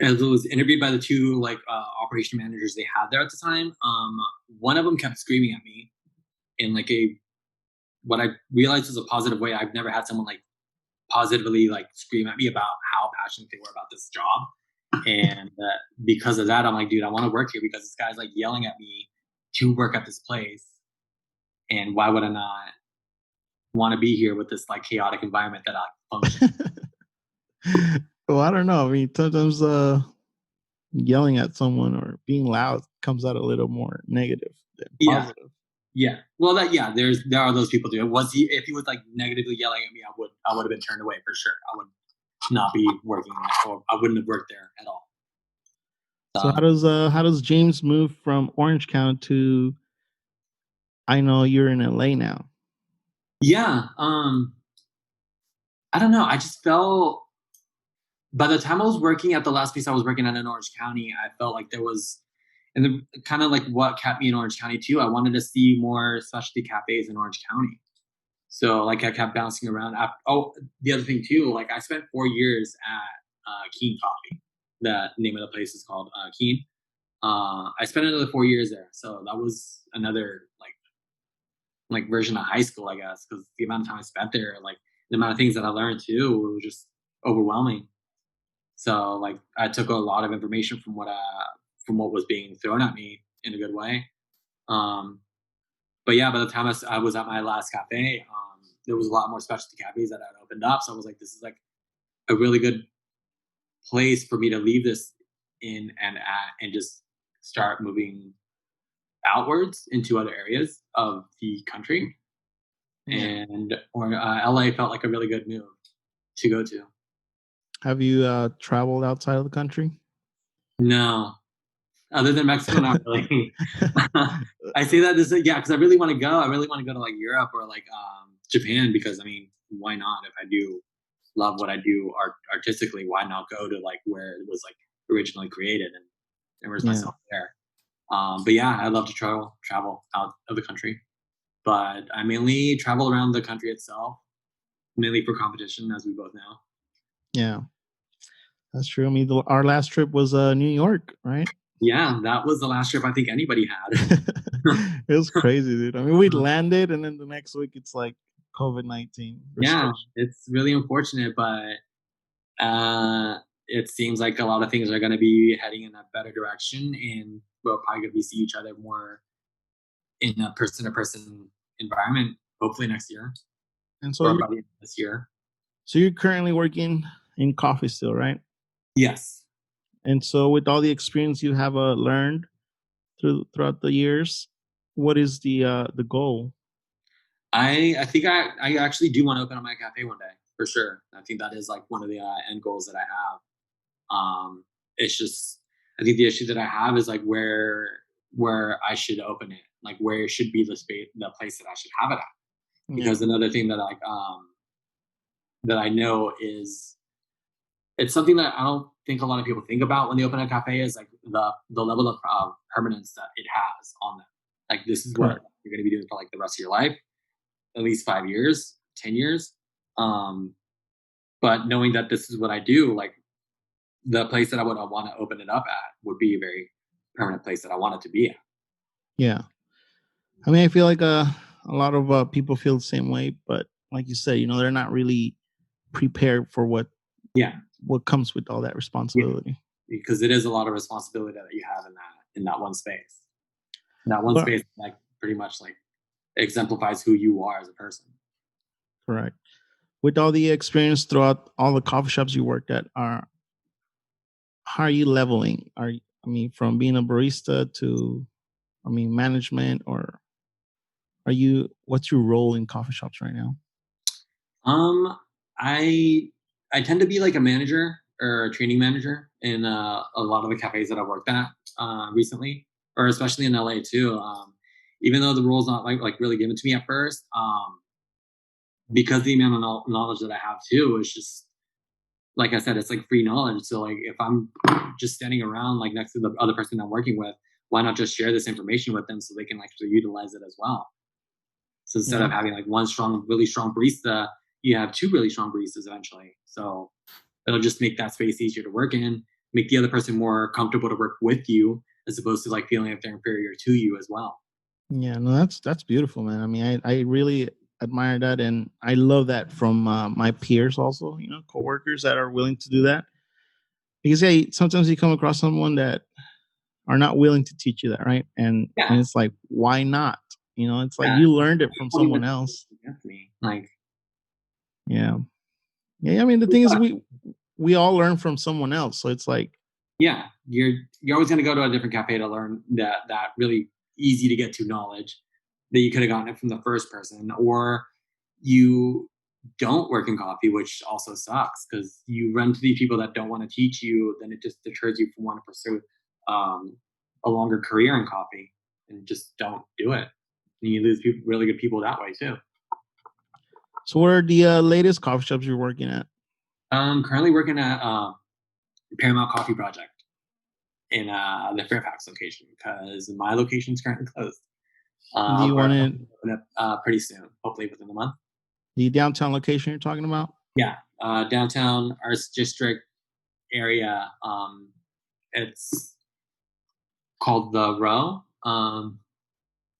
as it was interviewed by the two like operation managers they had there at the time, one of them kept screaming at me in like what I realized was a positive way. I've never had someone like positively like scream at me about how passionate they were about this job. And because of that, I'm like, dude, I want to work here because this guy's like yelling at me to work at this place. And why would I not want to be here with this like chaotic environment that I function? Well, I don't know. I mean, sometimes yelling at someone or being loud comes out a little more negative than positive. Yeah. Well, there are those people too. If he was like negatively yelling at me, I would have been turned away for sure. I would not be working there, or I wouldn't have worked there at all. So how does James move from Orange County to, I know you're in LA now? Yeah. I don't know. I just felt by the time I was working at the last place I was working at in Orange County, I felt like there was, and the kind of like what kept me in Orange County too. I wanted to see more specialty cafes in Orange County. So like I kept bouncing around. The other thing too, like I spent 4 years at Keen Coffee. The name of the place is called Keen. I spent another 4 years there, so that was another like version of high school, I guess, because the amount of time I spent there, like the amount of things that I learned too, was just overwhelming. So like I took a lot of information from what was being thrown at me in a good way. Um, but yeah, by the time I was at my last cafe, there was a lot more specialty cafes that had opened up. So I was like, this is like a really good place for me to leave this in and just start moving outwards into other areas of the country. Yeah. And or LA felt like a really good move to go to. Have you traveled outside of the country? No, other than Mexico, not really. I say that this, yeah, because I really want to go. I really want to go to like Europe or like Japan, because I mean, why not? If I do love what I do artistically, why not go to like where it was like originally created and immerse Yeah. myself there? But yeah, I love to travel out of the country. But I mainly travel around the country itself, mainly for competition, as we both know. Yeah. That's true. I mean, our last trip was New York, right? Yeah, that was the last trip I think anybody had. It was crazy, dude. I mean, we landed, and then the next week it's like COVID-19 Yeah, restrictions. it's really unfortunate, but it seems like a lot of things are going to be heading in a better direction, and we're probably going to be see each other more in a person-to-person environment. Hopefully next year And so or you're by the end of this year. currently working in coffee still, right? Yes. And so with all the experience you have learned throughout the years, what is the goal? I think I actually do want to open up my cafe one day for sure. I think that is like one of the end goals that I have. It's just I think the issue that I have is like where I should open it, like where should be the place that I should have it at. Yeah. Because another thing that that I know is it's something that I don't think a lot of people think about when they open a cafe is like the level of permanence that it has on them. Like this is what Correct. you're going to be doing for like the rest of your life, at least 5 years, 10 years. Um, but knowing that this is what I do, like the place that I would want to open it up at would be a very permanent place that I want it to be at. Yeah. I mean, I feel like a lot of people feel the same way, but like you said, they're not really prepared for Yeah, what comes with all that yeah, responsibility. because it is a lot of responsibility that you have in that one space. That one But space, like pretty much like exemplifies who you are as a person. correct. With all the experience throughout all the coffee shops you worked at, how are you leveling? I mean, from being a barista to, I mean, management, or what's your role in coffee shops right now? Um, I I tend to be like a manager or a training manager in a lot of the cafes that I've worked at recently, or especially in LA too. Even though the role's not like really given to me at first, because the amount of knowledge that I have too is just like I said, it's like free knowledge. So like if I'm just standing around like next to the other person I'm working with, why not just share this information with them so they can actually utilize it as well? So instead of Yeah. having like one really strong barista, you have two really strong baristas eventually. So it'll just make that space easier to work in, make the other person more comfortable to work with you, as opposed to like feeling like they're inferior to you as well. Yeah, no, that's beautiful, man. I mean, I really admire that, and I love that from my peers also. Coworkers that are willing to do that. Because yeah, sometimes you come across someone that are not willing to teach you that, right? And Yeah. it's like, why not? It's like Yeah. you learned it from Won't even someone else. against me. Like, Yeah, yeah. I mean, the thing is, we all learn from someone else, so it's like, yeah, you're always gonna go to a different cafe to learn that really easy to get to knowledge. that you could have gotten it from the first person, or you don't work in coffee, which also sucks because you run to these people that don't want to teach you, then it just deters you from wanting to pursue um, a longer career in coffee, and just don't do it. And you lose people, really good people that way too. So, what are the latest coffee shops you're working at? I'm currently working at Paramount Coffee Project in the Fairfax location because my location is currently closed. Do you We're want it hoping to open up pretty soon, hopefully within a month. the downtown location you're talking about? Yeah, downtown Arts District area. It's called the Row.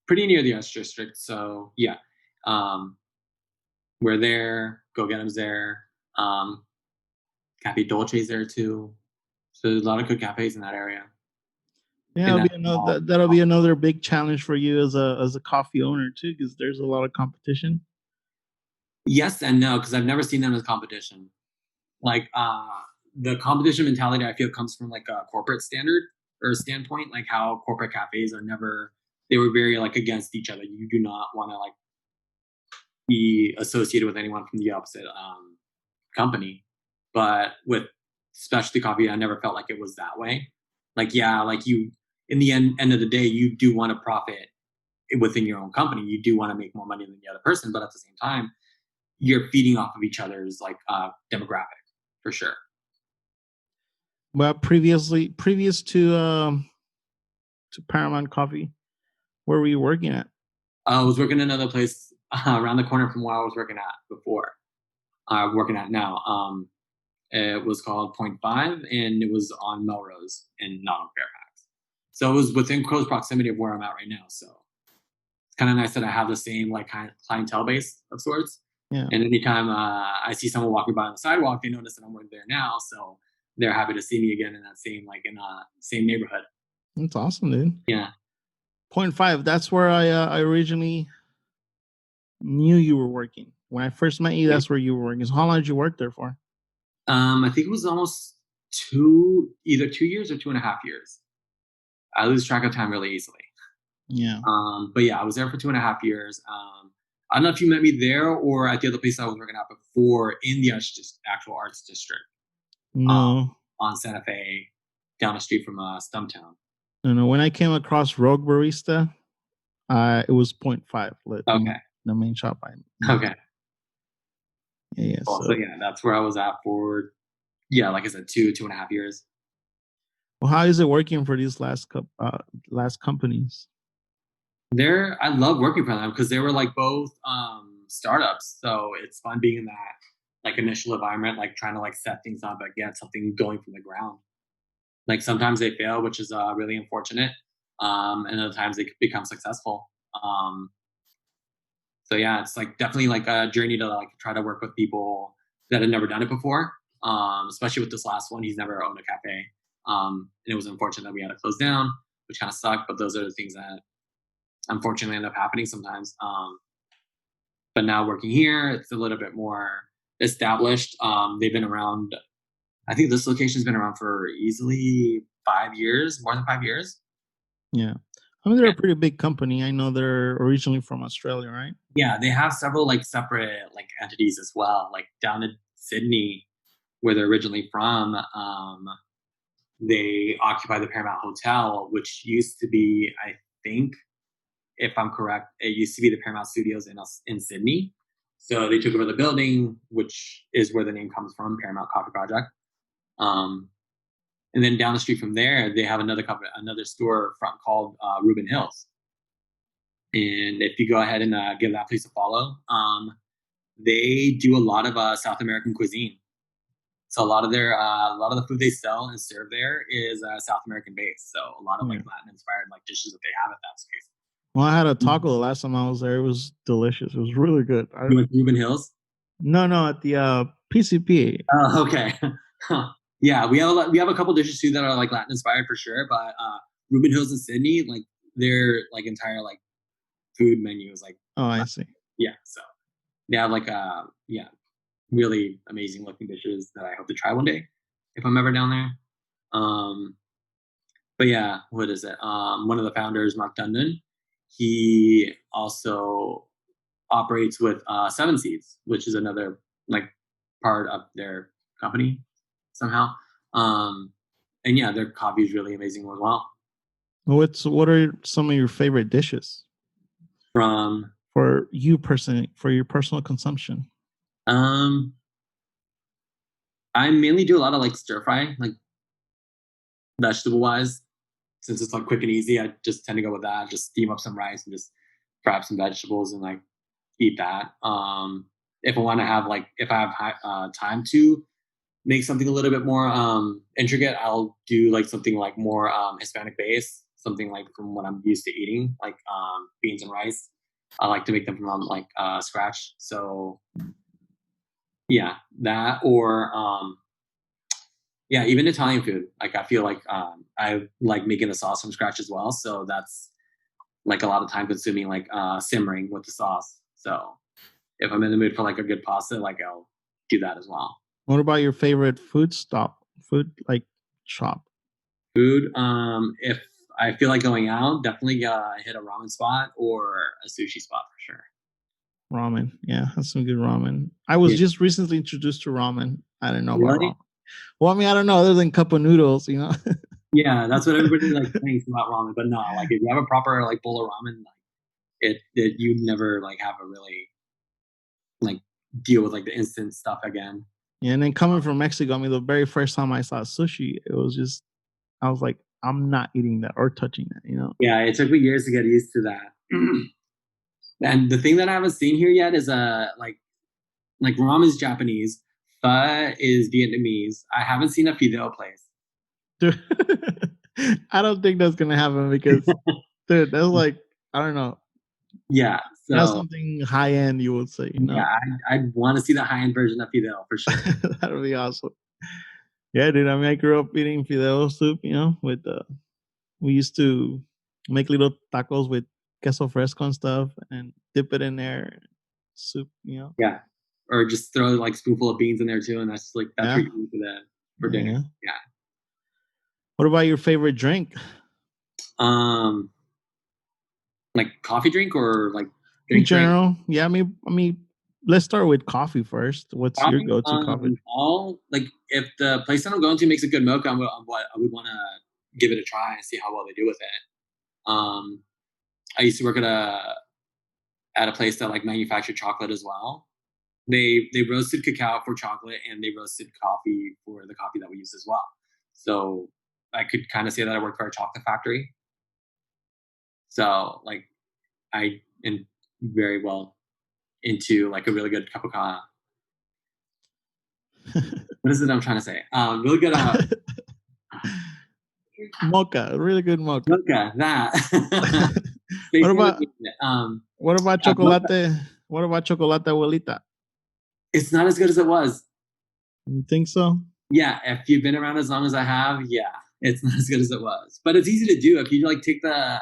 Pretty near the Arts District. So yeah, um, we're there. Go Get 'Em's there. Cafe Dolce's there too. So there's a lot of good cafes in that area. Yeah, In it'll be that another that'll be another big challenge for you as a coffee owner too, because there's a lot of competition. Yes and no, because I've never seen them as competition. Like the competition mentality I feel comes from like a corporate standard or standpoint, like how corporate cafes are never, they were very like against each other. You do not want to like be associated with anyone from the opposite company. But with specialty coffee, I never felt like it was that way. Like, yeah, like you, in the end of the day, you do want to profit within your own company. You do want to make more money than the other person, but at the same time, you're feeding off of each other's like demographic for sure. But previous to Paramount Coffee, where were you working at? I was working in another place around the corner from where I was working at before. Working at now. It was called Point Five, and it was on Melrose and not on Fairfax. So it was within close proximity of where I'm at right now. So it's kind of nice that I have the same like clientele base of sorts. Yeah, And anytime I see someone walking by on the sidewalk, they notice that I'm working there now. So they're happy to see me again in that same like in same neighborhood. that's awesome, dude. Yeah. Point five. That's where I originally knew you were working. When I first met you, that's where you were working. So how long did you work there for? I think it was almost either 2 years or 2.5 years. I lose track of time really easily. Yeah. But yeah, I was there for 2.5 years. I don't know if you met me there or at the other place I was working at before in the actual arts district. No. On Santa Fe, down the street from Stumptown. No. When I came across Rogue Barista, it was 0.5. Okay. The main shop. Okay. Yeah. Cool. So yeah, that's where I was at for, yeah, like I said, 2.5 years. Well, how is it working for these last companies? I love working for them because they were like both startups. So it's fun being in that like initial environment, like trying to like set things up and get something going from the ground. Like sometimes they fail, which is really unfortunate. And other times they become successful. So yeah, it's like definitely like a journey to like try to work with people that had never done it before. Especially with this last one, he's never owned a cafe. And it was unfortunate that we had to close down, which kind of sucked. But those are the things that unfortunately end up happening sometimes. But now working here, it's a little bit more established. They've been around. I think this location's been around for easily 5 years, more than 5 years. Yeah. I mean, they're a pretty big company. I know they're originally from Australia, right? Yeah, they have several like separate like entities as well. Like down in Sydney, where they're originally from, they occupy the Paramount Hotel, which used to be, I think, if I'm correct, it used to be the Paramount Studios in Sydney. So they took over the building, which is where the name comes from, Paramount Coffee Project. And then down the street from there, they have another store front called Reuben Hills. And if you go ahead and give that place a follow, they do a lot of South American cuisine. So a lot of the food they sell and serve there is South American based. So a lot of like Latin inspired like dishes that they have at that space. Well, I had a taco the last time I was there. It was delicious. It was really good. You went to Reuben Hills? No, at the PCP. Oh, okay. Yeah, we have a couple dishes too that are like Latin inspired for sure. But Reuben Hills in Sydney, like their like entire like food menu is like. Oh, I see. Yeah, so they have like really amazing looking dishes that I hope to try one day if I'm ever down there. But yeah, what is it? One of the founders, Mark Dundon, he also operates with Seven Seeds, which is another like part of their company somehow. And yeah, their coffee is really amazing as well. What are some of your favorite dishes From for you personally, for your personal consumption? I mainly do a lot of like stir fry, like vegetable wise. Since it's like quick and easy, I just tend to go with that. Just steam up some rice and just fry up some vegetables and like eat that. If I want to have like if I have time to make something a little bit more intricate, I'll do like something like more Hispanic based, something like from what I'm used to eating, like beans and rice. I like to make them from like scratch. So yeah, that or yeah, even Italian food. Like I feel like I like making the sauce from scratch as well. So that's like a lot of time consuming, like simmering with the sauce. So if I'm in the mood for like a good pasta, like I'll do that as well. What about your favorite food like shop? Food. If I feel like going out, definitely hit a ramen spot or a sushi spot for sure. Ramen. Yeah, that's some good ramen. I was Yeah. just recently introduced to ramen. I didn't know about Really? ramen. Well, I mean, I don't know, other than cup of noodles, you know. Yeah, that's what everybody like thinks about ramen. But no, like if you have a proper like bowl of ramen, like it you never like have a really like deal with like the instant stuff again. Yeah, and then coming from Mexico, I mean, the very first time I saw sushi, it was just I was like, I'm not eating that or touching that, you know. Yeah, it took me years to get used to that. And the thing that I haven't seen here yet is like ramen is Japanese, pho is Vietnamese. I haven't seen a fideo place. Dude, I don't think that's gonna happen because, dude, that's like I don't know, Yeah, that's so something high end you would say, you yeah, know. I'd want to see the high end version of fideo for sure. That would be awesome. Yeah, dude. I mean, I grew up eating fideo soup, you know, with we used to make little tacos with queso fresco and stuff and dip it in there, soup, you know. Yeah, or just throw like spoonful of beans in there too, and that's like that's Yeah, what you eat for dinner. yeah. Yeah. What about your favorite drink? Um, like coffee drink or like In drink. general, yeah. I mean, let's start with coffee first. What's your Coffee. go-to coffee? All like if the place that I'm going to makes a good mocha, I would want to give it a try and see how well they do with it. I used to work at a place that like manufactured chocolate as well. They roasted cacao for chocolate and they roasted coffee for the coffee that we use as well. So I could kind of say that I worked for a chocolate factory. So like I am very well into like a really good cup of coffee. What is it I'm trying to say? Really good Mocha, really good mocha. mocha. That What spacing in about between it. what about Mocha. chocolate? What about chocolate abuelita? It's not as good as it was. You think so? Yeah, if you've been around as long as I have, yeah, it's not as good as it was. But it's easy to do. If you like take the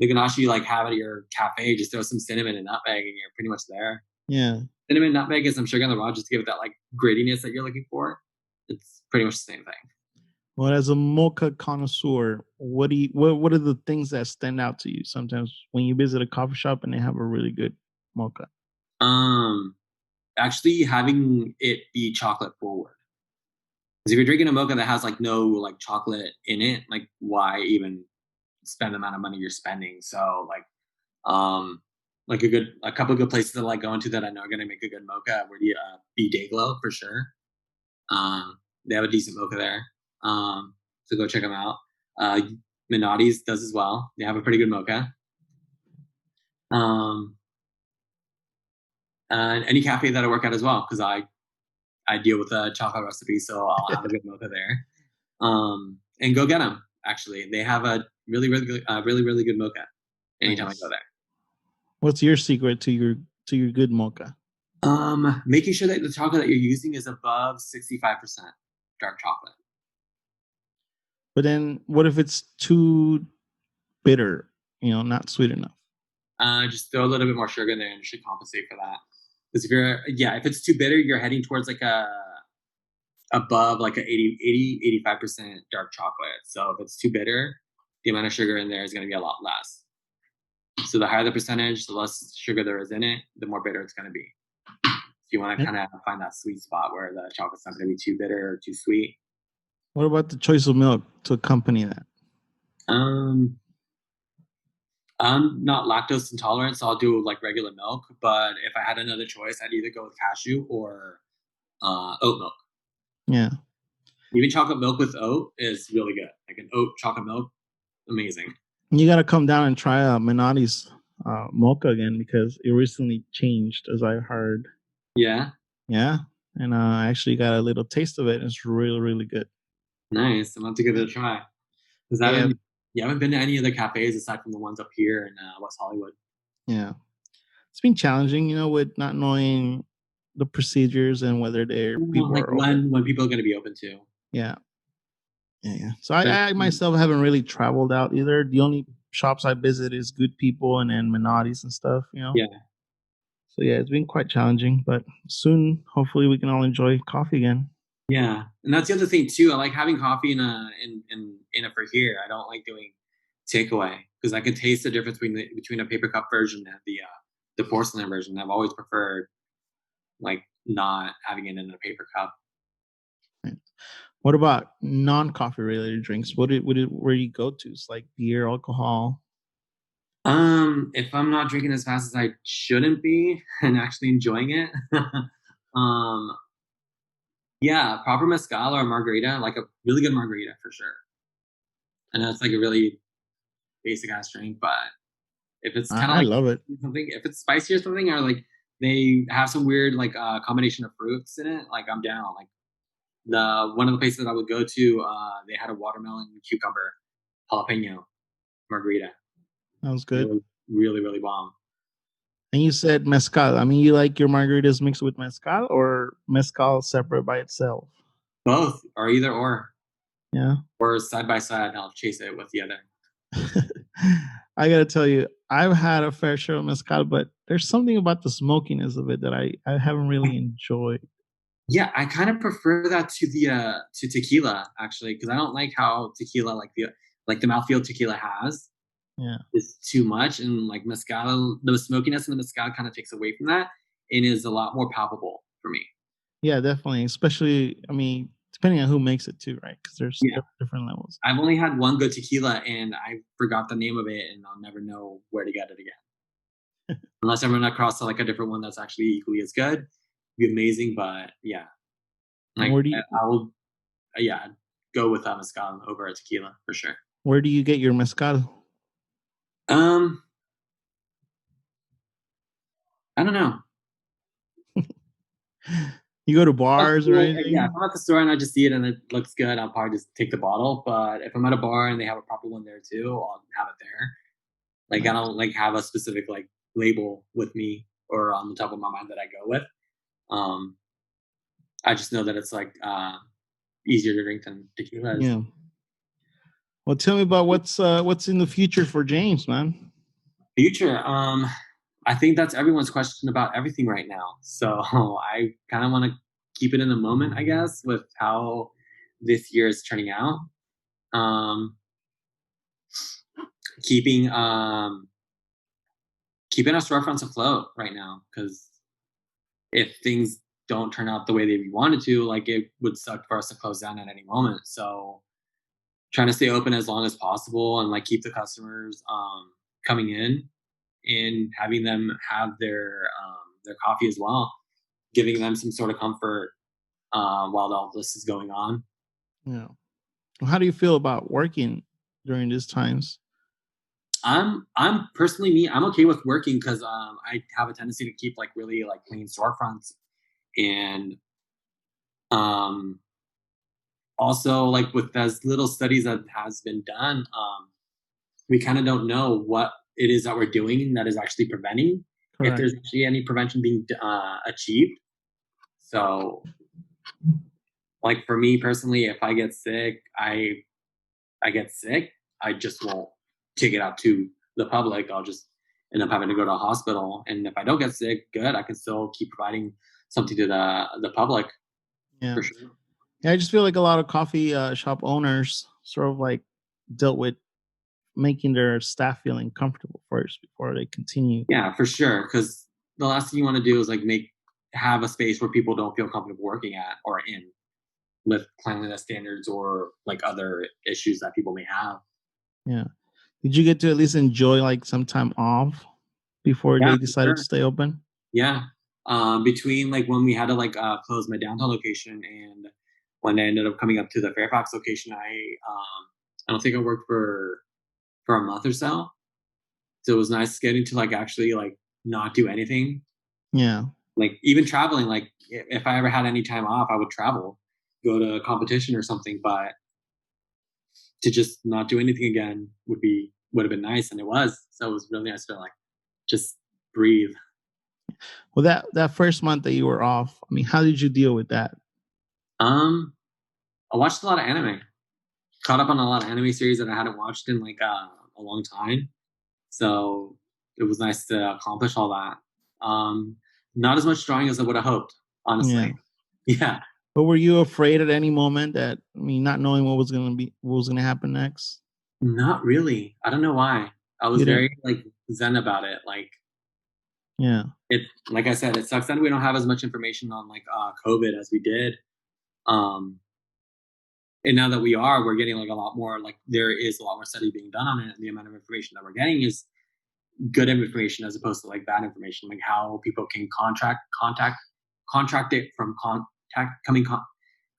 ganache you like have at your cafe, just throw some cinnamon and nutmeg, and you're pretty much there. Yeah. Cinnamon, nutmeg, and some sugar on the raw just to give it that like grittiness that you're looking for. It's pretty much the same thing. Well, as a mocha connoisseur, what are the things that stand out to you sometimes when you visit a coffee shop and they have a really good mocha? Um, Actually having it be chocolate forward. Because if you're drinking a mocha that has like no like chocolate in it, like why even spend the amount of money you're spending? So like a couple of good places that I like going to that I know are gonna make a good mocha would be be Dayglow for sure. They have a decent mocha there. So go check them out. Uh, Minotti's does as well. They have a pretty good mocha. Um, and any cafe that I work at as well, because I deal with a chocolate recipe, so I'll have a good mocha there. And go get them. Actually, they have a really good mocha. Anytime I Nice. go there. What's your secret to your good mocha? Making sure that the chocolate that you're using is above 65% dark chocolate. But then what if it's too bitter, you know, not sweet enough? Just throw a little bit more sugar in there and it should compensate for that. Because if it's too bitter, you're heading towards like above like a 85% dark chocolate. So if it's too bitter, the amount of sugar in there is going to be a lot less. So the higher the percentage, the less sugar there is in it, the more bitter it's going to be. So you want to kind of find that sweet spot where the chocolate's not going to be too bitter or too sweet. What about the choice of milk to accompany that? I'm not lactose intolerant, so I'll do like regular milk. But if I had another choice, I'd either go with cashew or oat milk. Yeah. Even chocolate milk with oat is really good. Like an oat chocolate milk, amazing. You got to come down and try Menotti's mocha again because it recently changed, as I heard. Yeah. Yeah. And I actually got a little taste of it. It's really, really good. Nice. I'm about to give it a try. Because you haven't been to any other cafes aside from the ones up here in West Hollywood. Yeah. It's been challenging, with not knowing the procedures and whether people like are open. when people are going to be open to. Yeah. Yeah. So I myself haven't really traveled out either. The only shops I visit is Good People and then Menotti's and stuff, Yeah. So yeah, it's been quite challenging, but soon, hopefully, we can all enjoy coffee again. Yeah, and that's the other thing too. I like having coffee in a for here. I don't like doing takeaway because I can taste the difference between a paper cup version and the porcelain version. I've always preferred like not having it in a paper cup. Right. What about non-coffee related drinks? Where do you go to? It's like beer, alcohol. If I'm not drinking as fast as I shouldn't be and actually enjoying it, yeah, proper mezcal or margarita, like a really good margarita for sure. I know it's like a really basic ass drink, but if it's kind of I love it. Something, if it's spicy or something, or like they have some weird like combination of fruits in it, like I'm down. Like one of the places that I would go to, they had a watermelon cucumber jalapeno margarita. That was good. It was really, really bomb. And you said mezcal. I mean, you like your margaritas mixed with mezcal or mezcal separate by itself? Both, or either or. Yeah. Or side by side, I'll chase it with the other. I gotta tell you, I've had a fair share of mezcal, but there's something about the smokiness of it that I haven't really enjoyed. Yeah, I kind of prefer that to the to tequila actually, because I don't like how tequila like the mouthfeel tequila has. Yeah, is too much, and like mezcal, the smokiness in the mezcal kind of takes away from that and is a lot more palpable for me. Yeah, definitely. Especially, I mean, depending on who makes it too, right? Because there's different levels. I've only had one good tequila, and I forgot the name of it, and I'll never know where to get it again. Unless I run across like a different one that's actually equally as good, it'd be amazing. But yeah, like Where do you? I will, go with mezcal over a tequila for sure. Where do you get your mezcal? I don't know. You go to bars or anything? Yeah, if I'm at the store and I just see it and it looks good, I'll probably just take the bottle. But if I'm at a bar and they have a proper one there too, I'll have it there. Like I don't like have a specific like label with me or on the top of my mind that I go with. I just know that it's like easier to drink than tequila. Yeah. Well, tell me about what's in the future for James, man. Future, I think that's everyone's question about everything right now. So I kind of want to keep it in the moment, I guess, with how this year is turning out. Keeping our storefronts afloat right now, because if things don't turn out the way that we wanted to, like it would suck for us to close down at any moment. So trying to stay open as long as possible and like keep the customers coming in and having them have their coffee as well, giving them some sort of comfort while all this is going on. Yeah. Well, how do you feel about working during these times? I'm personally me. I'm okay with working because I have a tendency to keep like really like clean storefronts, and also like with as little studies that has been done, we kind of don't know what it is that we're doing that is actually preventing. Correct. If there's actually any prevention being achieved. So, like for me personally, if I get sick, I get sick. I just won't take it out to the public. I'll just end up having to go to a hospital. And if I don't get sick, good. I can still keep providing something to the public. Yeah. For sure. Yeah, I just feel like a lot of coffee shop owners sort of like dealt with making their staff feeling comfortable first before they continue. Yeah, for sure. Because the last thing you want to do is like have a space where people don't feel comfortable working at or in with cleanliness standards or like other issues that people may have. Yeah. Did you get to at least enjoy like some time off before Yeah, they for decided to sure. stay open? Yeah. Between like when we had to like close my downtown location and when I ended up coming up to the Fairfax location, I don't think I worked for a month or so. So it was nice getting to like actually like not do anything. Yeah. Like even traveling, like if I ever had any time off, I would travel, go to a competition or something. But to just not do anything again would have been nice, and it was. So it was really nice to like just breathe. Well, that first month that you were off, I mean, how did you deal with that? Um, I watched a lot of anime, caught up on a lot of anime series that I hadn't watched in like a long time. So it was nice to accomplish all that. Not as much drawing as I would have hoped, Yeah. honestly. Yeah, But were you afraid at any moment that, I mean, not knowing what was gonna happen next? not really. I don't know why. I was You didn't. very like zen about it. Like Yeah. it, like I said, it sucks that we don't have as much information on like COVID as we did. Um, and now that we're getting like a lot more. Like there is a lot more study being done on it, and the amount of information that we're getting is good information as opposed to like bad information. Like how people can contract it from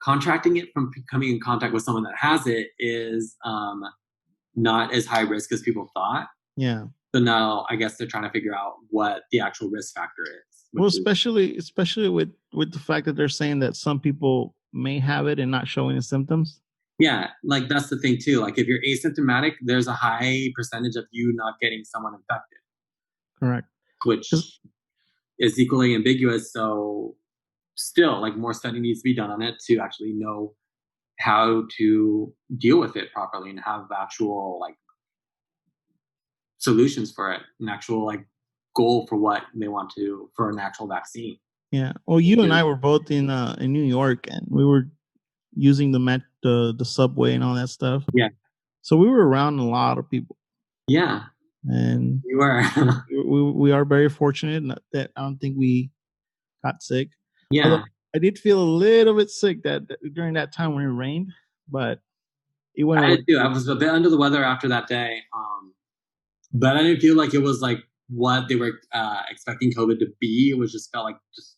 contracting it from coming in contact with someone that has it is not as high risk as people thought. Yeah. So now I guess they're trying to figure out what the actual risk factor is. Well, Which is especially with the fact that they're saying that some people may have it and not showing the symptoms. yeah, like that's the thing too. Like if you're asymptomatic, there's a high percentage of you not getting someone infected, Correct. 'Cause which is equally ambiguous. So still, like more study needs to be done on it to actually know how to deal with it properly and have actual like solutions for it, an actual like goal for what they want to for an actual vaccine. yeah. Well, you and I were both in New York, and we were using the subway and all that stuff. Yeah, So we were around a lot of people, yeah, and you were. we are very fortunate that I don't think we got sick. Although Yeah, I did feel a little bit sick that during that time when it rained, but it went I away. did too. I was a bit under the weather after that day, but I didn't feel like it was like what they were expecting COVID to be. It was just felt like just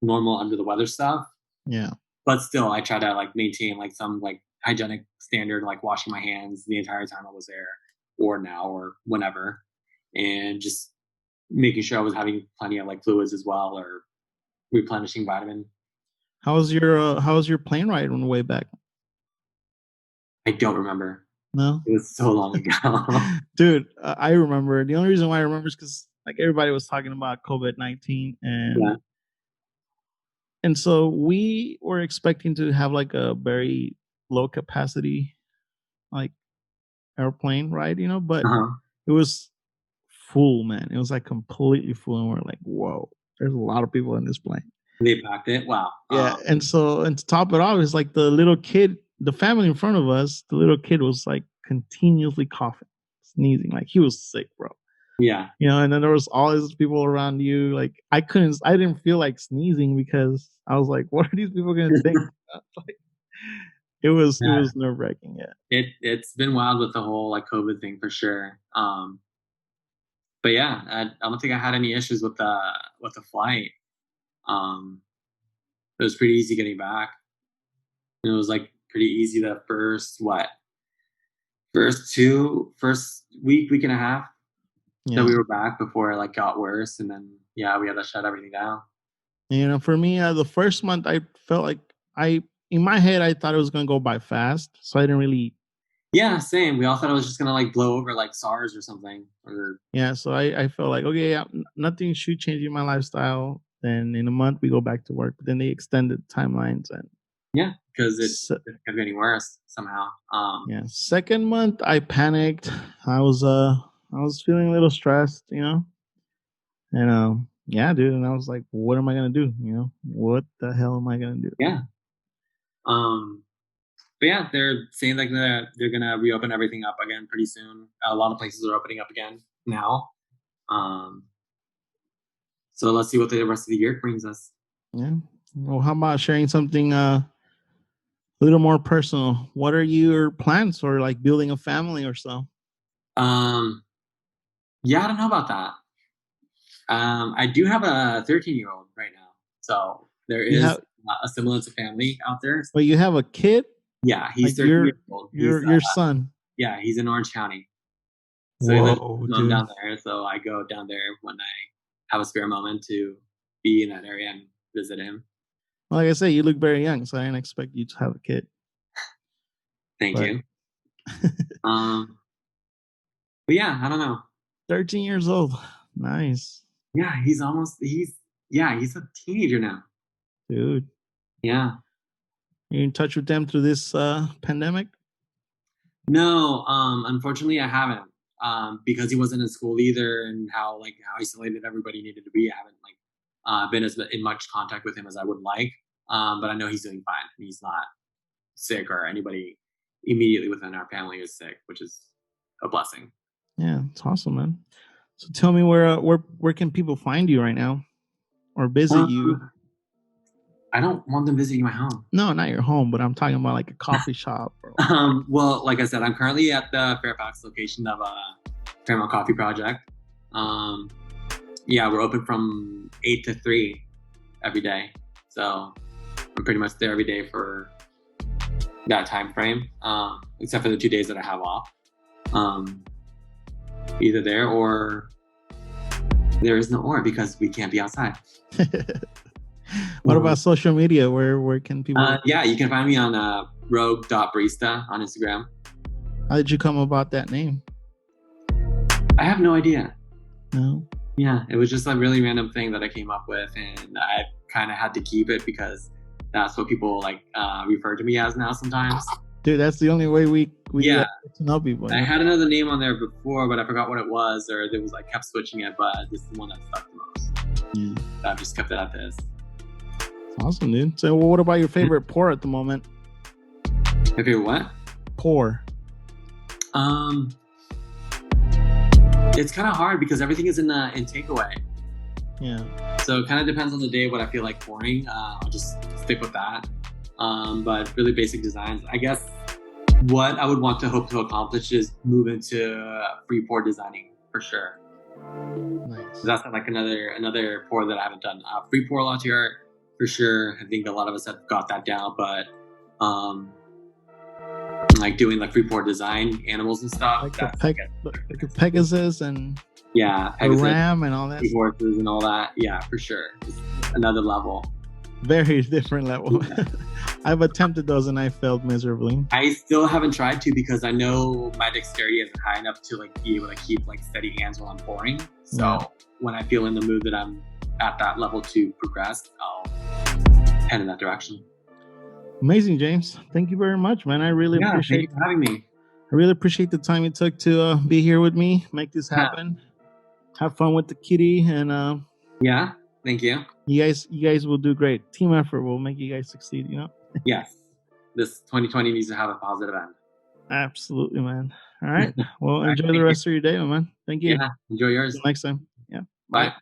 normal under the weather stuff. Yeah. But still, I try to like maintain like some like hygienic standard, like washing my hands the entire time I was there, or now, or whenever, and just making sure I was having plenty of like fluids as well, or replenishing vitamin. How was your plane ride on the way back? I don't remember. No, It was so long ago. dude, I remember. The only reason why I remember is because like everybody was talking about COVID-19, Yeah. and so we were expecting to have like a very low capacity like airplane ride, but Uh-huh. it was full, man. It was like completely full, and we're like, whoa, there's a lot of people in this plane. They packed it. Wow. Yeah, and to top it off, it's like the little kid, the family in front of us, the little kid was like continuously coughing, sneezing, like he was sick, bro. Yeah. And then there was all these people around you. Like I didn't feel like sneezing because I was like, what are these people gonna think? Like, it Yeah. was nerve wracking. Yeah. It's been wild with the whole like COVID thing for sure. But yeah, I don't think I had any issues with the flight. Um, it was pretty easy getting back. It was like pretty easy the first week and a half that Yeah. we were back before it like got worse, and then yeah, we had to shut everything down. For me, the first month, I felt like in my head, I thought it was gonna go by fast, so I didn't really. Yeah, same. We all thought it was just gonna like blow over like SARS or something. Or Yeah, so I felt like, okay, yeah, nothing should change in my lifestyle. Then in a month we go back to work, but then they extended timelines and. yeah, because So, it kept getting worse somehow. yeah, second month I panicked. I was feeling a little stressed, and yeah, dude, and I was like, what am I gonna do? What the hell am I gonna do? Yeah. Um, But yeah, they're saying like they're gonna reopen everything up again pretty soon. A lot of places are opening up again now. Um, so let's see what the rest of the year brings us. Yeah. Well, how about sharing something a little more personal? What are your plans for like building a family or so? Yeah, I don't know about that. I do have a 13-year-old right now, so there You is have, a semblance of family out there. but you have a kid, Yeah, he's like 13 years old. He's your son. yeah, he's in Orange County, so he lives with Whoa, his mom dude. down there. So I go down there when I have a spare moment to be in that area and visit him. Like I say, you look very young, so I didn't expect you to have a kid. Thank But you. Um, but yeah, I don't know. 13 years old. Nice. Yeah, he's a teenager now. Dude. Yeah. You in touch with them through this pandemic? No, unfortunately I haven't. Because he wasn't in school either, and how isolated everybody needed to be. I haven't been as in much contact with him as I would like. But I know he's doing fine. He's not sick, or anybody immediately within our family is sick, which is a blessing. Yeah, it's awesome, man. So tell me where can people find you right now or visit you? I don't want them visiting my home. No, not your home, but I'm talking about like a coffee shop. Or Well, like I said, I'm currently at the Fairfax location of Paramount Coffee Project. Yeah, we're open from 8 to 3 every day. So I'm pretty much there every day for that time frame, except for the 2 days that I have off. Either there or there is no or, because we can't be outside. What about social media? Where can people? Yeah, you can find me on rogue.barista on Instagram. How did you come about that name? I have no idea. No. Yeah, it was just a really random thing that I came up with, and I kind of had to keep it because that's what people refer to me as now sometimes. Dude, that's the only way we Yeah. get to know people. I had another name on there before, but I forgot what it was, or it was kept switching it, but this is the one that stuck the most. Yeah. So I've just kept it at this. Awesome, dude. So what about your favorite pour at the moment? My favorite what? Pour. It's kind of hard because everything is in takeaway. Yeah. So it kind of depends on the day what I feel like pouring. I'll just stick with that. But really basic designs. I guess what I would want to hope to accomplish is move into free pour designing for sure. Nice. That's another pour that I haven't done. Free pour latte art for sure. I think a lot of us have got that down, but doing free pour design animals and stuff. Like a Pegasus and yeah, a ram and all that. Horses and all that. Yeah, for sure. It's another level. Very different level. Yeah. I've attempted those and I failed miserably. I still haven't tried to because I know my dexterity isn't high enough to be able to keep steady hands while I'm pouring. So when I feel in the mood that I'm at that level to progress, I'll head in that direction. Amazing, James. Thank you very much, man. I really appreciate you for having me. I really appreciate the time you took to be here with me, make this happen. Yeah. Have fun with the kitty, and yeah, thank you. You guys will do great. Team effort will make you guys succeed, you know? Yes. This 2020 needs to have a positive end. Absolutely, man. All right. Well, enjoy the rest of your day, man. Thank you. Yeah, enjoy yours. Until next time. Yeah. Bye.